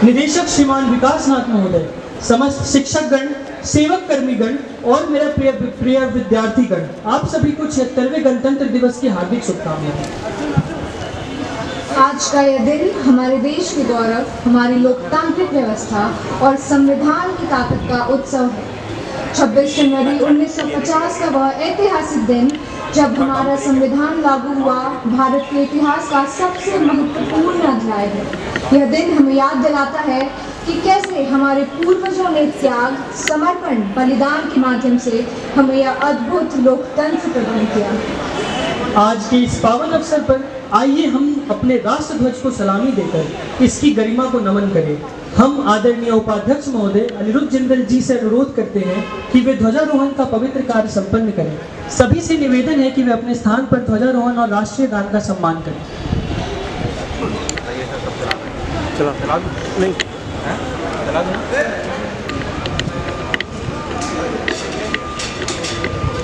निदेशक श्रीमान विकासनाथ महोदय, समस्त शिक्षकगण, सेवक कर्मीगण और मेरा प्रिय विद्यार्थीगण, आप सभी को 76वें गणतंत्र दिवस की हार्दिक शुभकामनाएं। आज का यह दिन हमारे देश के गौरव, हमारी लोकतांत्रिक व्यवस्था और संविधान की ताकत का उत्सव है। 26 जनवरी 1950 का वह ऐतिहासिक दिन जब हमारा संविधान लागू हुआ, भारत के इतिहास का सबसे महत्वपूर्ण अध्याय है। यह दिन हमें याद दिलाता है कि कैसे हमारे पूर्वजों ने त्याग, समर्पण, बलिदान के माध्यम से हमें यह अद्भुत लोकतंत्र प्रदान किया। आज के इस पावन अवसर पर आइए हम अपने राष्ट्रध्वज को सलामी देकर इसकी गरिमा को नमन करें। हम आदरणीय उपाध्यक्ष महोदय अनिरुद्ध जिंदल जी से अनुरोध करते हैं कि वे ध्वजारोहण का पवित्र कार्य संपन्न करें। सभी से निवेदन है कि वे अपने स्थान पर ध्वजारोहण और राष्ट्रीय गान का सम्मान करें।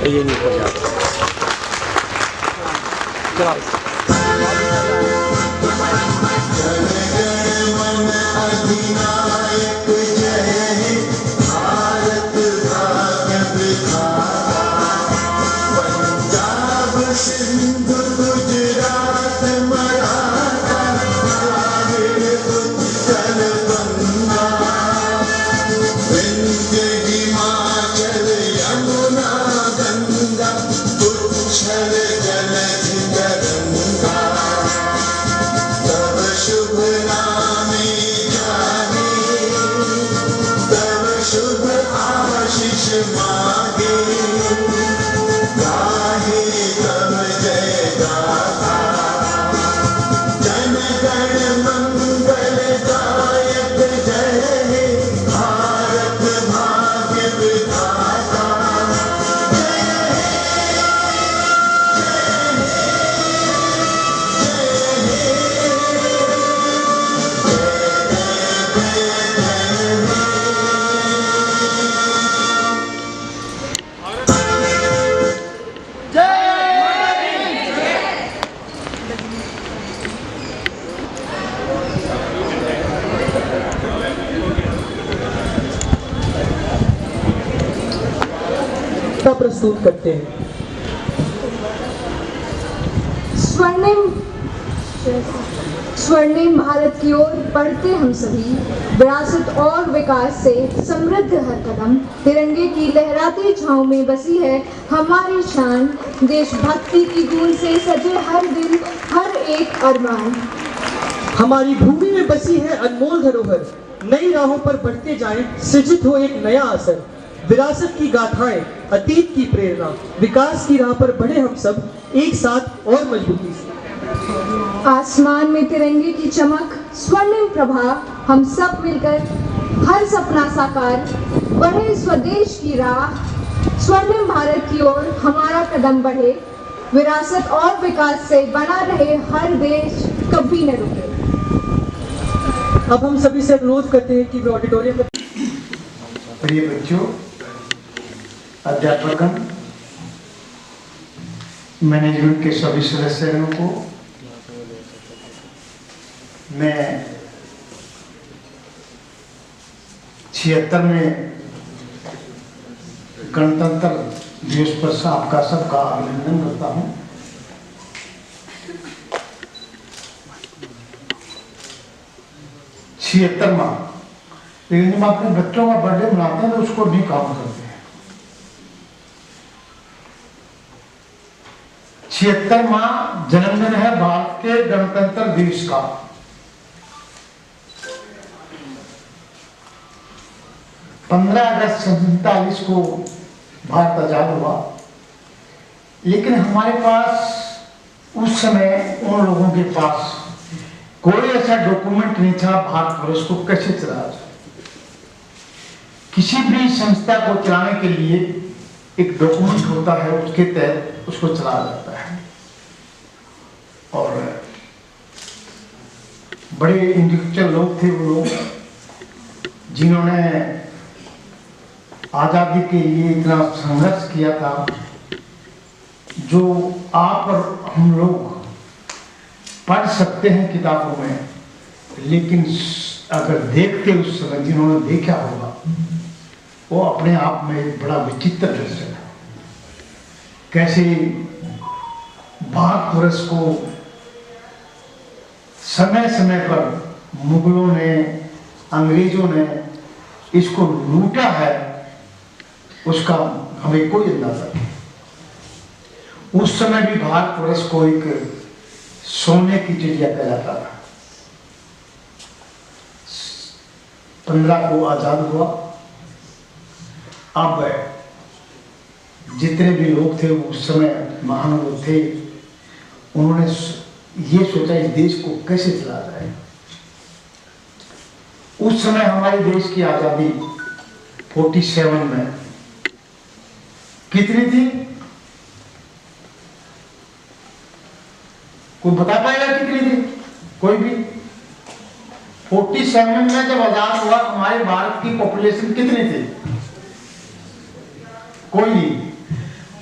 ये नहीं हो जाता। प्रस्तुत करते हैं। स्वर्णिम भारत की ओर बढ़ते हम सभी, विरासत और विकास से समृद्ध हर कदम, तिरंगे की लहराती छांव में बसी है हमारी शान, देशभक्ति की गूंज से सजे हर दिल, हर एक अरमान। हमारी भूमि में बसी है अनमोल धरोहर, नई राहों पर बढ़ते जाएं, सृजित हो एक नया असर। विरासत की गाथाएं, अतीत की प्रेरणा, विकास की राह पर बढ़े हम सब एक साथ और मजबूती से। आसमान में तिरंगे की चमक, स्वर्णिम प्रभा, हम सब मिलकर हर सपना साकार, बढ़े स्वदेश की राह, स्वर्णिम भारत की ओर हमारा कदम बढ़े, विरासत और विकास से बना रहे हर देश, कभी न रुके। अब हम सभी से अनुरोध करते हैं कि वे ऑडिटोरियम में। प्रिय बच्चों, अध्यापकगण, मैनेजमेंट के सभी सदस्यों को मैं 76वें गणतंत्र दिवस पर आपका सबका अभिनंदन करता हूं। लेकिन जब अपने बच्चों का बर्थडे मनाते हैं तो उसको भी काउंट करते हैं। 76वां जन्मदिन है भारत के गणतंत्र दिवस का। अगस्त 1947 को भारत आजाद हुआ, लेकिन हमारे पास उस समय उन लोगों के पास कोई ऐसा डॉक्यूमेंट नहीं था भारतवर्ष को कैसे चलाया जाए। किसी भी संस्था को चलाने के लिए एक डॉक्यूमेंट होता है, उसके तहत उसको चलाया जाता है। और बड़े इंटेलेक्चुअल लोग थे वो लोग, जिन्होंने आज़ादी के लिए इतना संघर्ष किया था, जो आप और हम लोग पढ़ सकते हैं किताबों में, लेकिन अगर देखते उस समय जिन्होंने देखा होगा, वो अपने आप में एक बड़ा विचित्र दृश्य था। कैसे भारतवर्ष को समय समय पर मुगलों ने, अंग्रेजों ने इसको लूटा है, उसका हमें कोई अंदाजा नहीं। उस समय भी भारतवर्ष को एक सोने की चिड़िया कहलाता था। 15 को आजाद हुआ। अब जितने भी लोग थे उस समय महान लोग थे, उन्होंने ये सोचा इस देश को कैसे चला जाए। उस समय हमारे देश की आजादी 47 में कितनी थी? कोई बता पाएगा कितनी थी? कोई भी? 47 में जब आजाद हुआ हमारे भारत की पॉपुलेशन कितनी थी? कोई नहीं।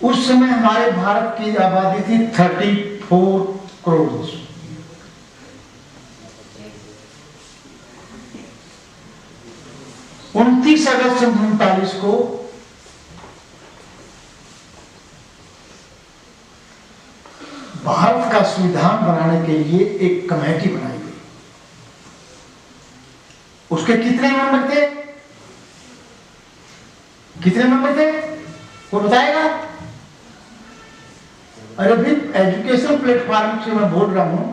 उस समय हमारे भारत की आबादी थी 34 करोड़। उनतीस अगस्त 1939 को भारत का संविधान बनाने के लिए एक कमेटी बनाई गई। उसके कितने मेंबर थे? कितने मेंबर थे? कोई बताएगा? अरे भी एजुकेशन प्लेटफॉर्म से मैं बोल रहा हूं,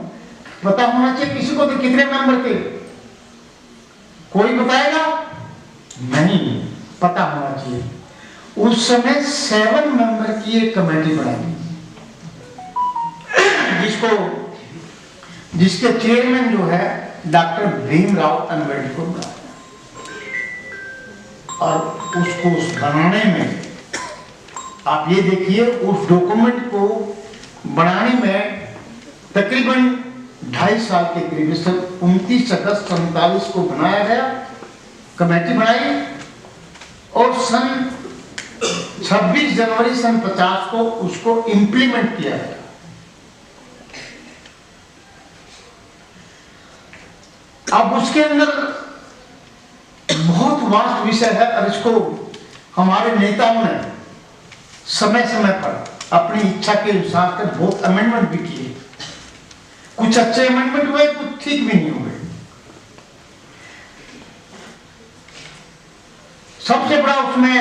पता होना चाहिए किसी को। तो कितने मेंबर थे? कोई बताएगा? नहीं, पता होना चाहिए। उस समय 7 मेंबर की एक कमेटी बनाई, जिसके चेयरमैन जो है डॉक्टर भीमराव अंबेडकर बनाया। और उसको उस बनाने में आप ये देखिए, उस डॉक्यूमेंट को बनाने में तकरीबन 2.5 साल के करीब, 29 अगस्त 1939 को बनाया गया, कमेटी बनाई, और सन 26 जनवरी सन 50 को उसको इंप्लीमेंट किया गया। अब उसके अंदर बहुत वास्ट विषय है, और इसको हमारे नेताओं ने समय समय पर अपनी इच्छा के अनुसार कर बहुत अमेंडमेंट भी किए। कुछ अच्छे अमेंडमेंट हुए, कुछ ठीक भी नहीं हुए। सबसे बड़ा उसमें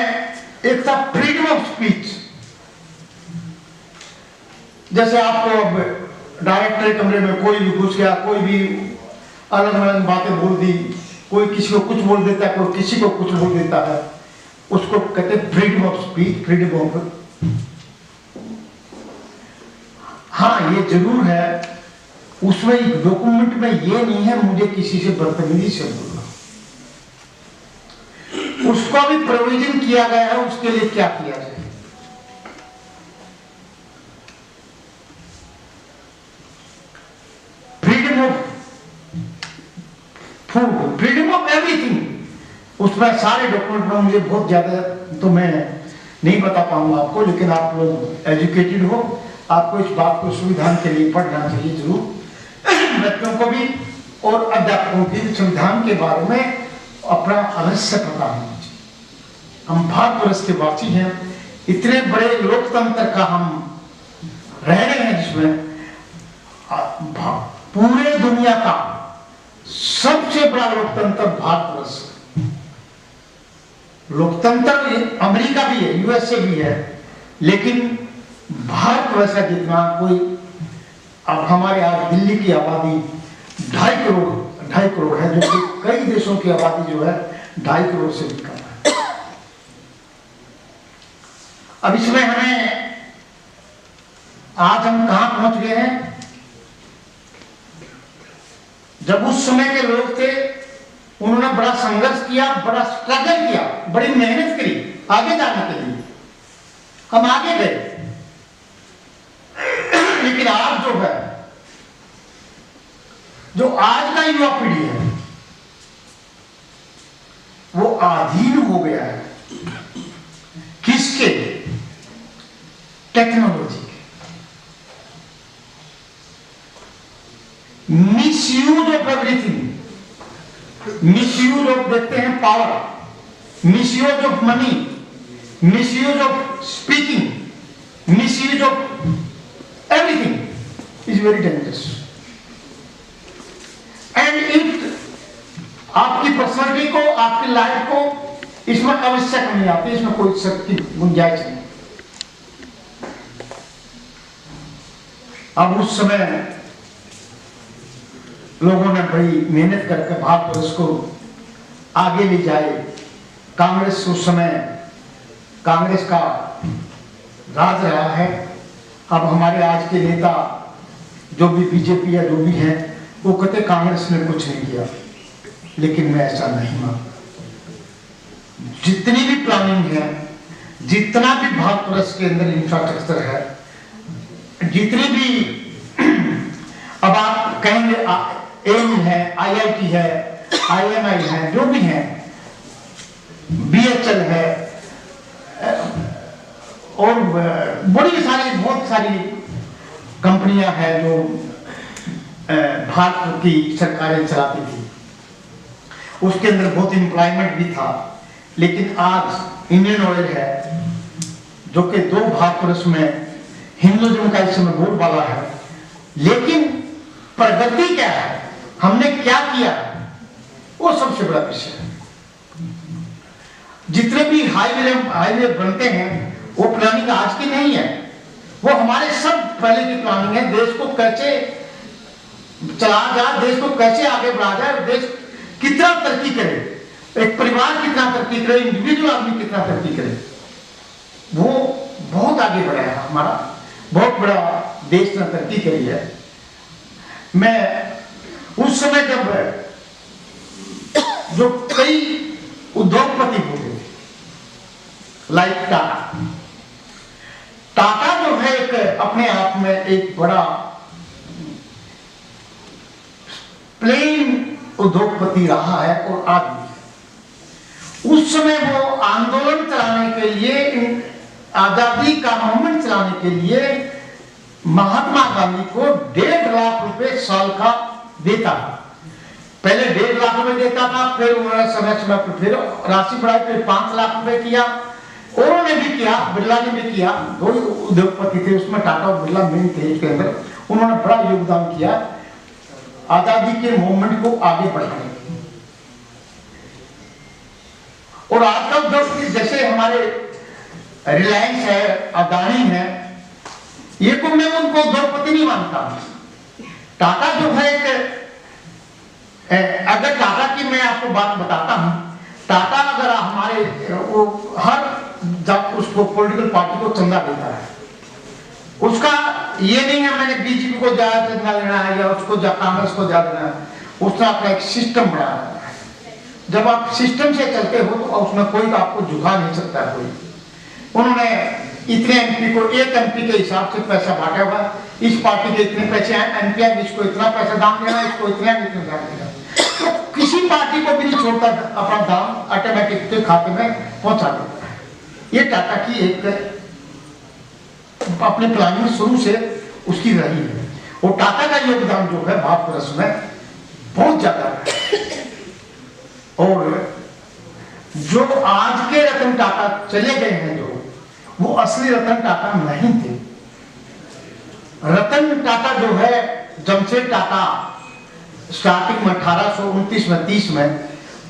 एक था फ्रीडम ऑफ स्पीच। जैसे आपको अब डायरेक्टर कमरे में कोई भी घुस गया, कोई भी अलग अलग बातें बोल दी, कोई किसी को कुछ बोल देता है, कोई किसी को कुछ बोल देता है, उसको कहते हैं freedom of speech, freedom of. हाँ, ये जरूर है, उसमें एक डॉक्यूमेंट में ये नहीं है मुझे किसी से बदतमीजी से बोलना। उसका भी प्रोविजन किया गया है, उसके लिए क्या किया जाए। Freedom of food, freedom of everything, उसमें सारे डॉक्यूमेंट में मुझे बहुत ज्यादा तो मैं नहीं बता पाऊंगा आपको, लेकिन आप लोग एजुकेटेड हो, आपको इस बात को संविधान के लिए पढ़ना चाहिए जरूर। बच्चों को भी और अध्यापकों की संविधान के बारे में अपना अवश्य पता होना चाहिए। हम भारतवर्ष के वासी हैं, इतने बड़े लोकतंत्र का हम रह रहे हैं, जिसमें पूरे दुनिया का सबसे बड़ा लोकतंत्र भारतवर्ष। लोकतंत्र अमेरिका भी है, यूएसए भी है, लेकिन भारतवर्ष का जितना कोई, अब हमारे आज दिल्ली की आबादी 2.5 करोड़ है, जो कि कई देशों की आबादी जो है 2.5 करोड़ से भी कम है। अब इसमें हमें आज हम कहां पहुंच गए हैं? जब उस समय के लोग थे, उन्होंने बड़ा संघर्ष किया, बड़ा स्ट्रगल किया, बड़ी मेहनत करी आगे जाने के लिए। हम आगे गए, लेकिन आज जो है, जो आज का युवा पीढ़ी है, वो अधीन हो गया है किसके? टेक्नोलॉजी के। Misuse of everything, misuse of देखते हैं power, misuse of money, misuse of speaking, misuse of everything is very dangerous. And it आपकी पर्सनालिटी को, आपकी लाइफ को इसमें आवश्यक नहीं आती, इसमें कोई शक की गुंजाइश नहीं। अब उस समय लोगों ने बड़ी मेहनत करके भारतवर्ष को आगे ले जाए। कांग्रेस उस समय, कांग्रेस का राज रहा है। अब हमारे आज के नेता जो भी बीजेपी या जो भी हैं वो कहते कांग्रेस ने कुछ नहीं किया, लेकिन मैं ऐसा नहीं मानता। जितनी भी प्लानिंग है, जितना भी भारतवर्ष के अंदर इंफ्रास्ट्रक्चर है, जितनी भी अब आप कहेंगे एम है, आईआईटी है, आईएमआई है, जो भी है, बीएचएल है और बड़ी सारी बहुत सारी कंपनियां हैं जो भारत की सरकारें चलाती थी, उसके अंदर बहुत एम्प्लॉयमेंट भी था। लेकिन आज इंडियन ऑयल है जो कि 2 भारतवर्ष में हिंदुइज्म का इस समय बोलबाला है, लेकिन प्रगति क्या है, हमने क्या किया, वो सबसे बड़ा विषय है। जितने भी हाईवे बनते हैं वो प्लानिंग आज की नहीं है, वो हमारे सब पहले की प्लानिंग है। देश को कैसे चला जाए, देश को कैसे आगे बढ़ा जाए, देश कितना तरक्की करे, एक परिवार कितना तरक्की करे, इंडिविजुअल आदमी कितना तरक्की करे, वो बहुत आगे बढ़ा है। हमारा बहुत बड़ा देश ने तरक्की करी है। मैं उस समय जब जो कई उद्योगपति हुए लाइक टाटा जो है एक अपने आप में एक बड़ा प्लेन उद्योगपति रहा है और आज भी। उस समय वो आंदोलन चलाने के लिए, आजादी का मूवमेंट चलाने के लिए महात्मा गांधी को 1.5 लाख रुपए साल का देता था। पहले 1.5 लाख रुपए देता था, फिर उन्होंने समय समय पर फिर राशि बढ़ाई, फिर 5 लाख रुपए किया। उन्होंने भी किया, बिरला ने भी किया, 2 उद्योगपति थे उसमें, टाटा और बिरला मेन थे उसके अंदर। उन्होंने बड़ा योगदान किया आजादी के मूवमेंट को आगे बढ़ाने में। और आजकल जो जैसे हमारे रिलायंस है, अदानी है, ये को मैं उनको उद्योगपति नहीं मानता। टाटा जो है एक, अगर टाटा की मैं आपको बात बताता हूं, टाटा अगर हमारे वो हर जब उसको पॉलिटिकल पार्टी को चंदा देता है, उसका ये नहीं है मैंने बीजेपी को ज्यादा चंदा देना है या उसको कांग्रेस को ज्यादा देना है। उसने अपना एक सिस्टम बनाया है। जब आप सिस्टम से चलते हो तो उसमें कोई आपको झुका नहीं सकता है कोई। उन्होंने इतने एमपी को एक एमपी के हिसाब से पैसा बांटा हुआ, इस पार्टी के इतने पैसे हैं, एमपी है, इसको इतना पैसा दाम देना, इसको इतना दाम देना। तो किसी पार्टी को भी नहीं छोड़ता, अपना दाम ऑटोमेटिक के खाते में पहुंचा देता है। ये टाटा की एक अपने प्लानिंग शुरू से उसकी रही है। और टाटा का योगदान जो है भारतवर्ष में बहुत ज्यादा है। और जो आज के रतन टाटा चले गए हैं, जो वो असली रतन टाटा नहीं थे। रतन टाटा जो है, जमशेद टाटा स्टार्टिंग में 1829 में 30 में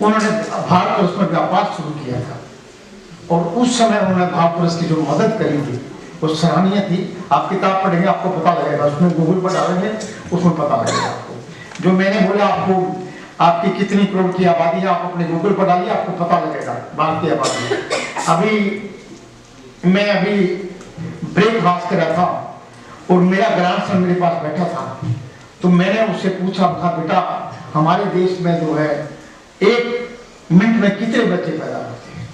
उन्होंने भारतवर्ष में व्यापार शुरू किया था। और उस समय उन्होंने भारतवर्ष की जो मदद करी थी वो सराहनीय थी। आप किताब पढ़ेंगे आपको पता लगेगा, उसमें गूगल पर डालेंगे उसमें पता लगेगा आपको। जो मैंने बोला आपको आपकी कितनी करोड़ की आबादी है, आप अपने गूगल पर डालिए, आपको पता लगेगा भारत की आबादी। मैं अभी ब्रेकफास्ट कर रहा था और मेरा ग्रैंडसन मेरे पास बैठा था, तो मैंने उससे पूछा, कहा बेटा हमारे देश में जो है 1 मिनट में कितने बच्चे पैदा होते हैं?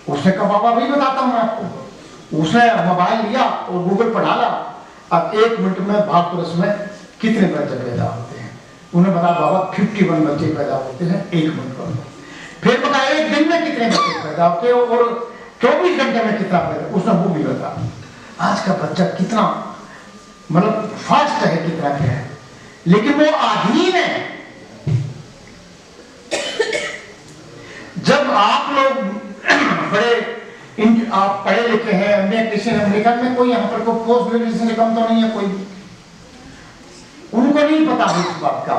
उसने कहा बाबा भाई बताता हूं मैं आपको। उसने मोबाइल लिया और गूगल पर डाला, अब 1 मिनट में भारतवर्ष में कितने बच्चे पैदा होते हैं? उन्हें बताया बाबा 51 बच्चे पैदा होते हैं 1 मिनट में। फिर बताया 1 दिन में कितने बच्चे पैदा होते हैं और 24 घंटे में कितना पैदा, उसने वो भी बताया। आज का बच्चा कितना मतलब फास्ट है, कितना क्या है, लेकिन वो अधीन है आप पढ़े लिखे हैं, एमए कृषि अमेरिकन में कोई यहाँ पर कोई पोस्ट ग्रेजुएशन से कम तो नहीं है कोई, उनको नहीं पता है इस बात का,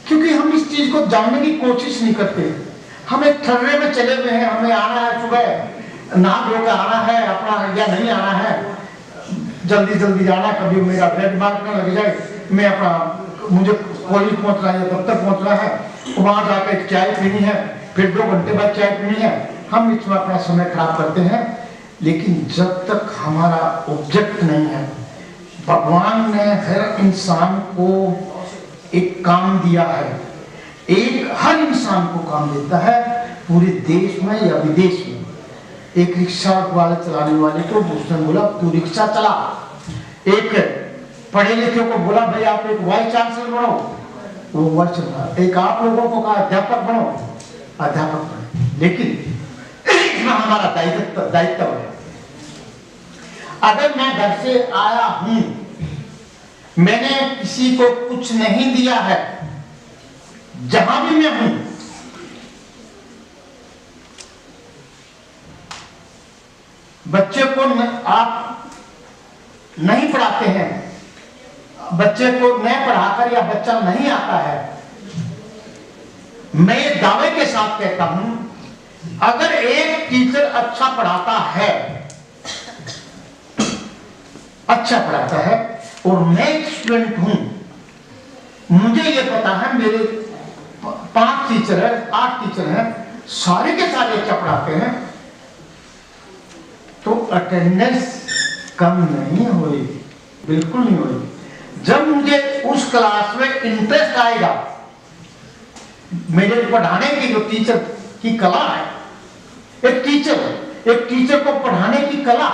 क्योंकि हम इस चीज को जानने की कोशिश नहीं करते। हम एक ठर्रे में चले हुए हैं, हमें आना है सुबह नहा धो कर आना है अपना, या नहीं आना है, जल्दी जल्दी जाना, कभी मेरा रेड मार्क ना लग जाए, मैं अपना मुझे कॉलेज पहुंचना है, दफ्तर पहुंचना है, वहां जाकर एक चाय पीनी है, फिर 2 घंटे बाद चाय पीनी है, हम इसमें अपना समय खराब करते हैं। लेकिन जब तक हमारा ऑब्जेक्ट नहीं है, भगवान ने हर इंसान को एक काम दिया है, एक हर इंसान को काम देता है, पूरे देश में या विदेश में। एक रिक्शा वाले चलाने वाले को उसने बोला तू रिक्शा चला, एक पढ़े लिखे को बोला भाई आप एक वाइस चांसलर बनो, वो वाइस चांसलर, एक आप लोगों को कहा अध्यापक बनो, अध्यापक बने। लेकिन इसमें हमारा दायित्व है। अगर मैं घर से आया हूं, मैंने किसी को कुछ नहीं दिया है, जहां भी मैं हूं, बच्चे को आप नहीं पढ़ाते हैं, बच्चे को न पढ़ाकर या बच्चा नहीं आता है, मैं ये दावे के साथ कहता हूं अगर एक टीचर अच्छा पढ़ाता है, अच्छा पढ़ाता है, और मैं एक स्टूडेंट हूं, मुझे ये पता है मेरे 5 टीचर है, 8 टीचर हैं, सारे के सारे अच्छा पढ़ाते हैं, तो अटेंडेंस कम नहीं हुई, बिल्कुल नहीं हुई। जब मुझे उस क्लास में इंटरेस्ट आएगा, मेरे पढ़ाने की जो टीचर की कला है, एक टीचर को पढ़ाने की कला,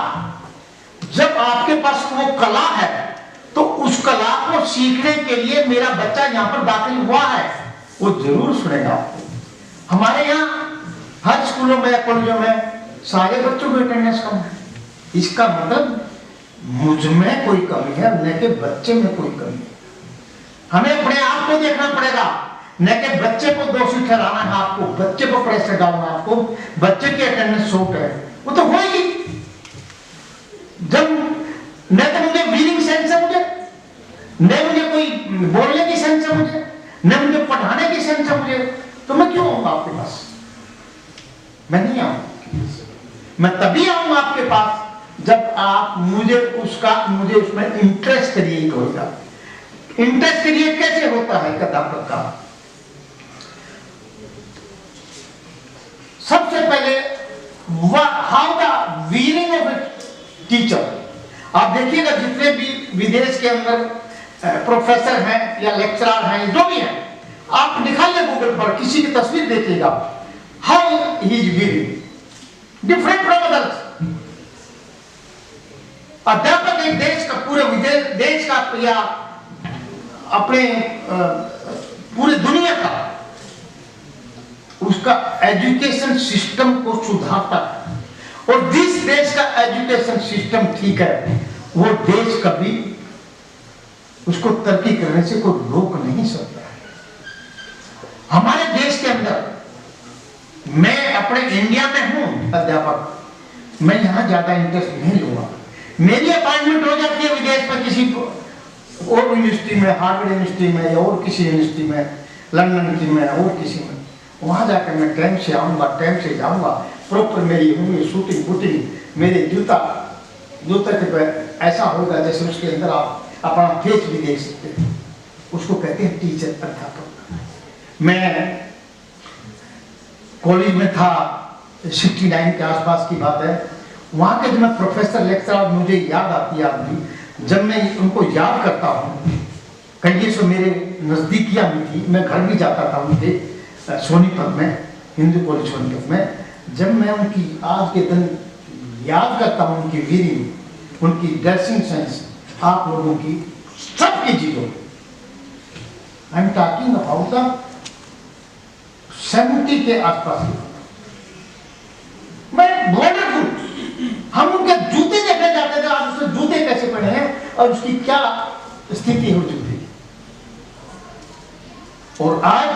जब आपके पास वो कला है तो उस कला को सीखने के लिए मेरा बच्चा यहाँ पर दाखिल हुआ है, वो जरूर सुनेगा। हमारे यहाँ हर स्कूलों में या कॉलेजों में सारे बच्चों की अटेंडेंस कम है, इसका मतलब मुझ में कोई कमी है, न कि बच्चे में कोई कमी है। हमें अपने आप को देखना पड़ेगा, न कि बच्चे को दोषी ठहराना है, आपको बच्चे को प्रेशर डालना, आपको बच्चे की अटेंडेंस शॉर्ट है, वो तो होगी। जब न तो मुझे रीडिंग सेंस है, न मुझे कोई बोलने की सेंस है, मुझे न मुझे पढ़ाने की सेंस है, मुझे तो मैं क्यों आऊंगा आपके पास? मैं नहीं आऊंगा, मैं तभी आऊंगा आपके पास जब आप मुझे उसमें इंटरेस्ट क्रिएट होगा। इंटरेस्ट क्रिएट कैसे होता है अध्यापक का? सबसे पहले how the veering of a teacher. आप देखिएगा जितने भी विदेश के अंदर प्रोफेसर हैं या लेक्चरर हैं, जो भी हैं, आप निकालिए गूगल पर, किसी की तस्वीर देखिएगा, how he is veering different from others. अध्यापक एक देश का, पूरे देश का या अपने पूरे दुनिया का, उसका एजुकेशन सिस्टम को सुधारता है। और जिस देश का एजुकेशन सिस्टम ठीक है, वो देश कभी उसको तरक्की करने से कोई रोक नहीं सकता है। हमारे देश के अंदर, मैं अपने इंडिया में हूं अध्यापक, मैं यहां ज्यादा इंटरेस्ट नहीं लूंगा। मेरी अपॉइंटमेंट हो जाती है विदेश में किसी को और यूनिवर्सिटी में, हार्वर्ड यूनिवर्सिटी में या और किसी यूनिवर्सिटी में, लंदन की में और किसी में, वहां जाकर मैं टाइम से आऊंगा, टाइम से जाऊंगा, प्रॉपर मेरी होंगी शूटिंग वूटिंग, मेरे जूता के ऐसा होगा जैसे उसके अंदर आप अपना फेस भी देख सकते हैं। उसको कहते हैं टीचर, अध्यापक। मैं कॉलेज में था, 69 के आसपास की बात है, वहां के जो मैं प्रोफेसर लेक्चरर, मुझे याद आती है अभी, जब मैं उनको याद करता हूँ, कई सौ मेरे नजदीकियां भी थी, मैं घर भी जाता था उनके सोनीपत में, हिंदू कॉलेज सोनीपत में। जब मैं उनकी आज के दिन याद करता हूँ, उनकी वीरिंग, उनकी ड्रेसिंग सेंस, आप लोगों की सबकी चीजों, I am talking about the 70 के आसपास की, मैं वंडरफुल। हम उनके जूते देखने जाते थे, आज उसने जूते कैसे पहने हैं और उसकी क्या स्थिति हो चुकी है। और आज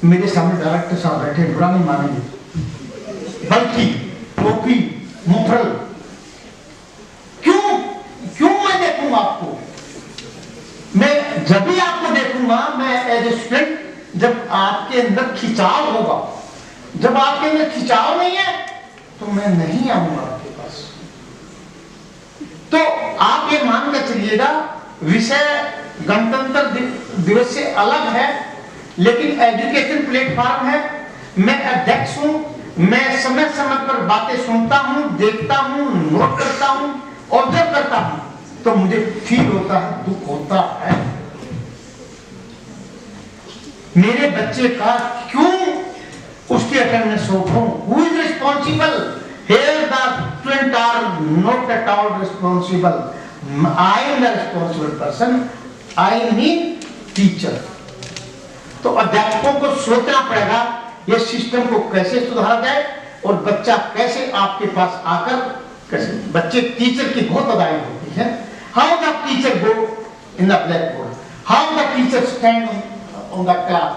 मेरे सामने डायरेक्टर साहब बैठे, बुरा नहीं मानेंगे, बल्कि टोपी मुफरल। क्यों क्यों मैं देखूंगा आपको? मैं जब भी आपको देखूंगा, मैं एज ए स्टूडेंट, जब आपके अंदर खिंचाव होगा। जब आपके अंदर खिंचाव नहीं है तो मैं नहीं आऊंगा आपके पास। तो आप ये मान के चलिएगा, विषय गणतंत्र दिवस से अलग है, लेकिन एजुकेशन प्लेटफॉर्म है। मैं अध्यक्ष हूं, मैं समय समय पर बातें सुनता हूं, देखता हूं, नोट करता हूं, ऑब्जर्व करता हूं, तो मुझे फील होता है, दुख होता है। मेरे बच्चे का क्यों उसकी अटेंडेंस हो? Who is responsible? Here the students are not at all responsible. I am the responsible person. I mean teacher. तो अध्यापकों को सोचना पड़ेगा ये सिस्टम को कैसे सुधारा जाए और बच्चा कैसे आपके पास आकर कैसे। बच्चे टीचर की बहुत अदाएं होती है। How the teacher go in the blackboard? How the teacher stand on the class?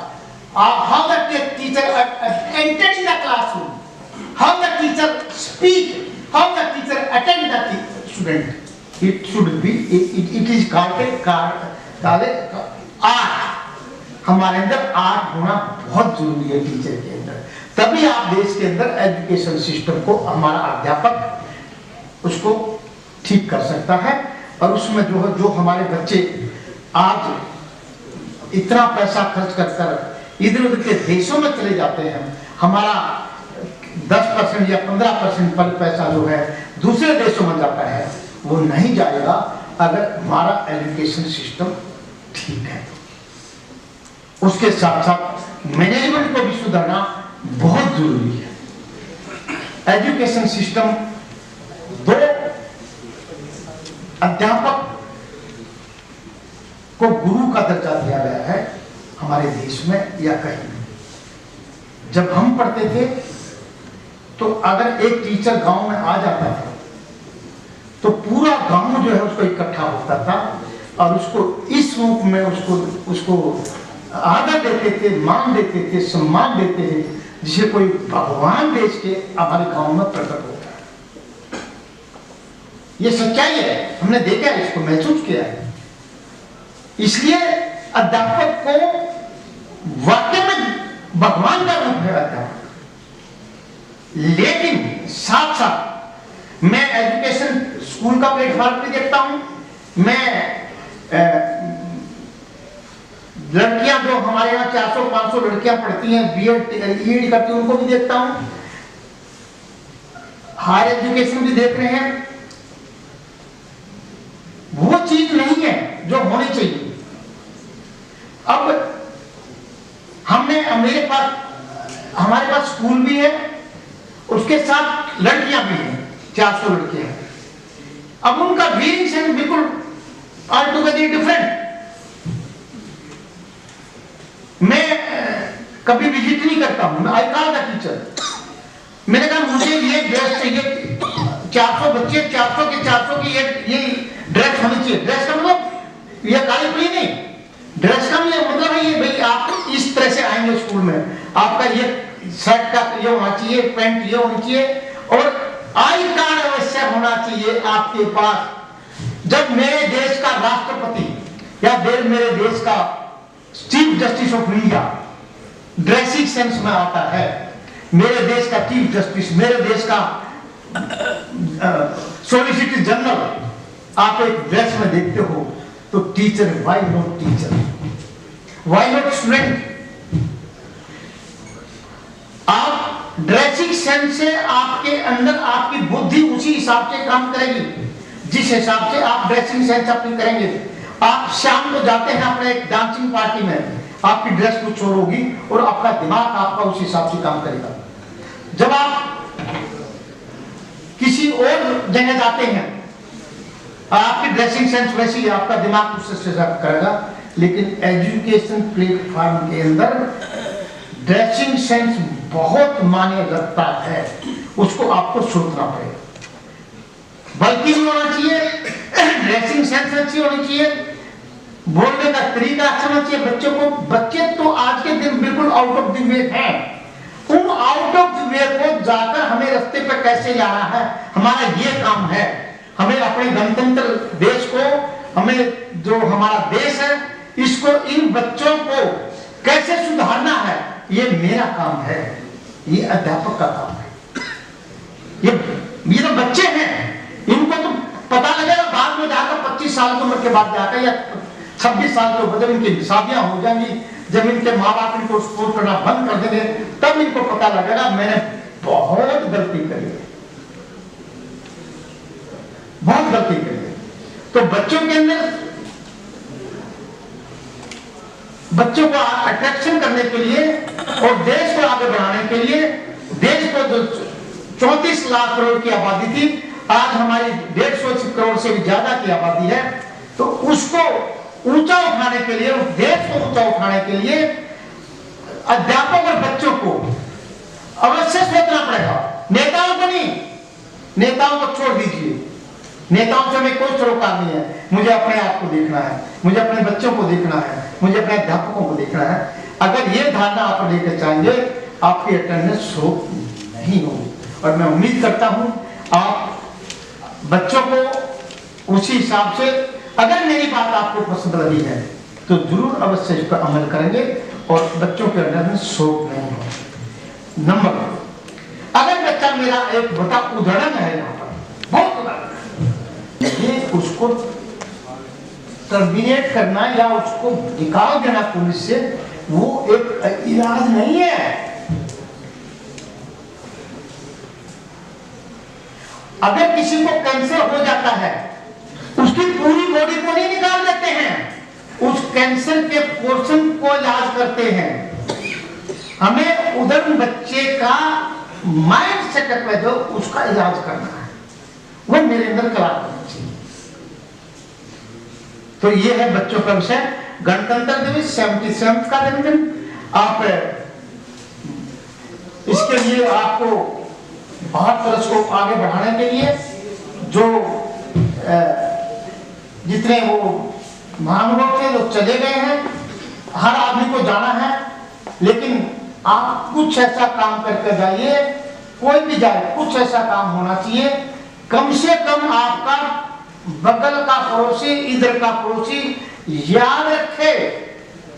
How the teacher entered in the classroom? How the teacher speak? How the teacher attend the student? It should be. It is called art. हमारे अंदर art होना बहुत जरूरी है teacher के अंदर। तभी आप देश के अंदर एजुकेशन सिस्टम को, हमारा अध्यापक उसको ठीक कर सकता है। और उसमें जो हमारे बच्चे आज इतना पैसा खर्च कर इधर उधर के देशों में चले जाते हैं, हमारा 10% या 15% पर पैसा जो है दूसरे देशों में जाता है, वो नहीं जाएगा अगर हमारा एजुकेशन सिस्टम ठीक है। उसके साथ साथ मैनेजमेंट को भी सुधारना बहुत जरूरी है। एजुकेशन सिस्टम, दो अध्यापक को गुरु का दर्जा दिया गया है हमारे देश में या कहीं नहीं। जब हम पढ़ते थे तो अगर एक टीचर गांव में आ जाता था तो पूरा गांव जो है उसको इकट्ठा होता था और उसको इस रूप में उसको आदर देते थे, मान देते थे, सम्मान देते थे, जिसे कोई भगवान देश के हमारे गांव में प्रकट होता है। ये सच्चाई है, हमने देखा है, इसको महसूस किया है। इसलिए अध्यापक को वाकई में भगवान का रूप है अध्यापक। लेकिन साथ साथ मैं एजुकेशन स्कूल का प्लेटफॉर्म भी देखता हूं। मैं लड़कियां जो हमारे यहाँ 400-500 लड़कियां पढ़ती हैं, बीएड ईएड करती हैं, उनको भी देखता हूं। हायर एजुकेशन भी देख रहे हैं। वो चीज नहीं है जो होनी चाहिए। अब हमारे पास स्कूल भी है, उसके साथ लड़कियां भी हैं, 400 लड़कियां हैं। अब उनका व्यूइंग सेंस बिल्कुल ऑल टुगेदर डिफरेंट। मैं कभी विजिट नहीं करता हूं, मैं आई कॉल द टीचर। मैंने कहा मुझे ये ड्रेस चाहिए, 400 बच्चे, 400 के 400 की ये ड्रेस होनी चाहिए। ड्रेस का मतलब ये काली पीली नहीं, ड्रेस का मतलब है ये भाई आप इस तरह से आएंगे स्कूल में, आपका ये शर्ट का ये होना चाहिए, पैंट ये होनी चाहिए और आई कार्ड अवश्य होना चाहिए आपके पास। जब मेरे देश का राष्ट्रपति या मेरे देश का chief justice of India dressing sense में आता है, मेरे देश का चीफ जस्टिस, मेरे देश का सॉलिसिटर जनरल आप एक ड्रेस में देखते हो तो teacher, why not teacher, why not student? आप ड्रेसिंग सेंस से आपके अंदर आपकी बुद्धि उसी हिसाब से काम करेगी जिस हिसाब से आप ड्रेसिंग सेंस अपनी करेंगे। आप शाम को जाते हैं अपने एक डांसिंग पार्टी में, आपकी ड्रेस कुछ और होगी और अपना दिमाग आपका उस हिसाब से काम करेगा। जब आप किसी और जगह जाते हैं आपकी ड्रेसिंग सेंस वैसी, आपका दिमाग उससे करेगा। लेकिन एजुकेशन प्लेटफॉर्म के अंदर ड्रेसिंग सेंस बहुत मायने रखता है, उसको आपको सोचना पड़ेगा। बल्कि नहीं होना चाहिए, ड्रेसिंग सेंस अच्छी होनी चाहिए, बोलने का तरीका अच्छा होना चाहिए बच्चों को। बच्चे तो आज के दिन बिल्कुल आउट ऑफ द वे हैं, उन आउट ऑफ द वे को जाकर हमें रास्ते पे कैसे जाना है, हमारा ये काम है। हमें अपने गणतंत्र देश को, हमें जो हमारा देश है, इसको, इन बच्चों को कैसे सुधारना है, ये मेरा काम है, ये अध्यापक का काम है। ये तो बच्चे हैं, इनको तो पता लगेगा बाद में जाकर 25 साल की उम्र के बाद जाकर, या 26 साल के बाद, जब इनकी शादियां हो जाएंगी, जब इनके माँ बाप इनको सपोर्ट करना बंद कर देंगे, तब इनको पता लगेगा मैंने बहुत गलती करी है, बहुत गलती करी है। तो बच्चों के अंदर, बच्चों को अट्रैक्शन करने के लिए और देश को आगे बढ़ाने के लिए, देश को जो 34 लाख करोड़ की आबादी थी, आज हमारी 150 करोड़ से भी ज्यादा की आबादी है, तो उसको ऊंचा उठाने के लिए, उस देश को ऊंचा उठाने के लिए अध्यापक और बच्चों को अवश्य सोचना पड़ेगा, नेताओं को नहीं। नेताओं को छोड़ दीजिए, नेताओं से हमें कोई सरोकार नहीं है। मुझे अपने आप को देखना है, मुझे अपने बच्चों को देखना है, मुझे अपने अध्यापकों को देखना है। अगर ये धारणा आप लेकर चाहेंगे, आपकी अटेंडेंस शो नहीं होगी। और मैं उम्मीद करता हूं आप बच्चों को उसी हिसाब से, अगर मेरी बात आपको पसंद लगी है तो जरूर अवश्य इस पर अमल करेंगे और बच्चों के अंदर शोक नहीं हो। नंबर, अगर बच्चा मेरा एक बड़ा उदाहरण है, यहाँ पर बहुत उदाहरण, ये उसको टर्मिनेट करना या उसको निकाल देना पुलिस से, वो एक इलाज नहीं है। अगर किसी को कैंसर हो जाता है, उसकी पूरी बॉडी को नहीं निकाल देते हैं, उस कैंसर के पोर्शन को इलाज करते हैं। हमें उधर बच्चे का माइंड सेटअप है जो उसका इलाज करना है, वो मेरे अंदर कला करना चाहिए। तो ये है बच्चों का विषय। गणतंत्र दिवस 77 का जन्मदिन, आप इसके लिए आपको भारत वर्ष को आगे बढ़ाने के लिए जो जितने वो महानुभाव थे जो चले गए हैं, हर आदमी को जाना है, लेकिन आप कुछ ऐसा काम करके जाइए, कोई भी जाए, कुछ ऐसा काम होना चाहिए, कम से कम आपका बगल का पड़ोसी, इधर का पड़ोसी याद रखे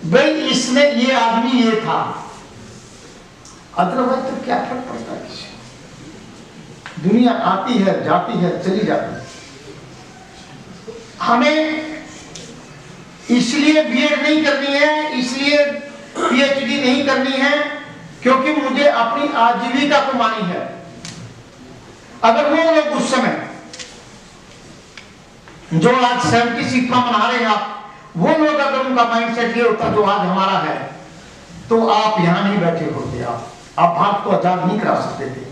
भाई इसने, ये आदमी ये था। अदरवाइज तो क्या फर्क पड़ता है? दुनिया आती है, जाती है, चली जाती है। हमें इसलिए बीएड नहीं करनी है, इसलिए पीएचडी नहीं करनी है, क्योंकि मुझे अपनी आजीविका कमानी है। अगर वो लोग उस समय जो आज 70 सीखा मना रहे हैं आप, वो लोग अगर उनका माइंडसेट ये होता जो आज हमारा है, तो आप यहां नहीं बैठे होते, आप भारत को आजाद नहीं करा सकते थे।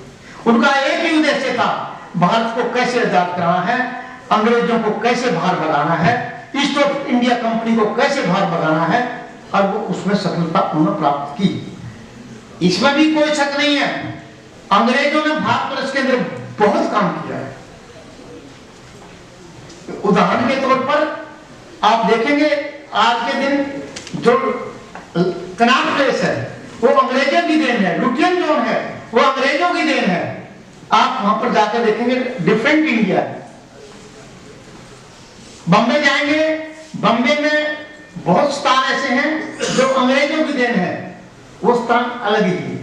उनका एक ही उद्देश्य था, भारत को कैसे आजाद कराना है, अंग्रेजों को कैसे बाहर भगाना है, ईस्ट ऑफ इंडिया कंपनी को कैसे बाहर भगाना है, और वो उसमें सफलता उन्होंने प्राप्त की। इसमें भी कोई शक नहीं है, अंग्रेजों ने भारतवर्ष के अंदर बहुत काम किया है। उदाहरण के तौर पर आप देखेंगे आज के दिन जो कनाट प्लेस है वो अंग्रेजों की देन है, लुटियन जोन है वो अंग्रेजों की देन है। आप वहां पर जाकर देखेंगे डिफरेंट इंडिया है। बम्बे जाएंगे, बम्बे में बहुत स्थान ऐसे हैं जो अंग्रेजों की देन है, वो स्थान अलग ही है।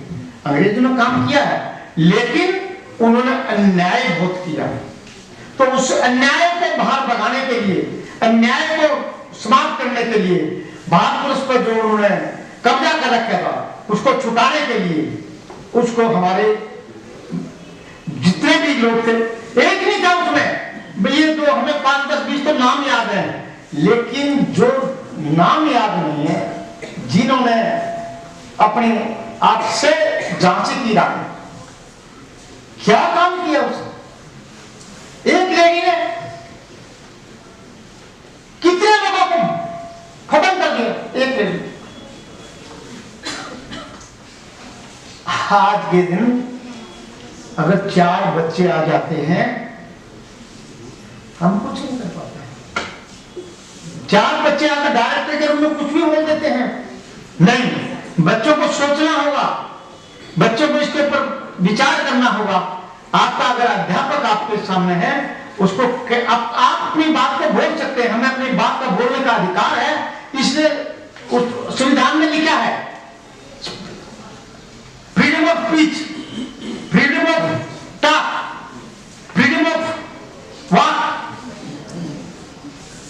अंग्रेजों ने काम किया है, लेकिन उन्होंने अन्याय बहुत किया। तो उस अन्याय को बाहर भगाने के लिए, अन्याय को समाप्त करने के लिए, भारतवर्ष पर जो उन्होंने कब्जा कर रखा था उसको छुटाने के लिए, उसको हमारे जितने भी लोग थे, एक नहीं था उसमें, ये तो हमें 5, 10, 20 तो नाम याद है, लेकिन जो नाम याद नहीं है, जिन्होंने अपनी आंख से झांसी की रानी, क्या काम किया उसने? एक लेडी ने कितने लोगों को खत्म कर दिया, एक लेडी। आज के दिन अगर 4 बच्चे आ जाते हैं, हम कुछ नहीं कर पाते। 4 बच्चे आकर डायरेक्टर के रूम में कुछ भी बोल देते हैं। नहीं, बच्चों को सोचना होगा, बच्चों को इसके ऊपर विचार करना होगा। आपका अगर अध्यापक आपके सामने है, उसको आप अपनी बात को बोल सकते हैं, हमें अपनी बात का बोलने का अधिकार है, इसलिए उस संविधान में लिखा है freedom of speech, freedom of talk, freedom of walk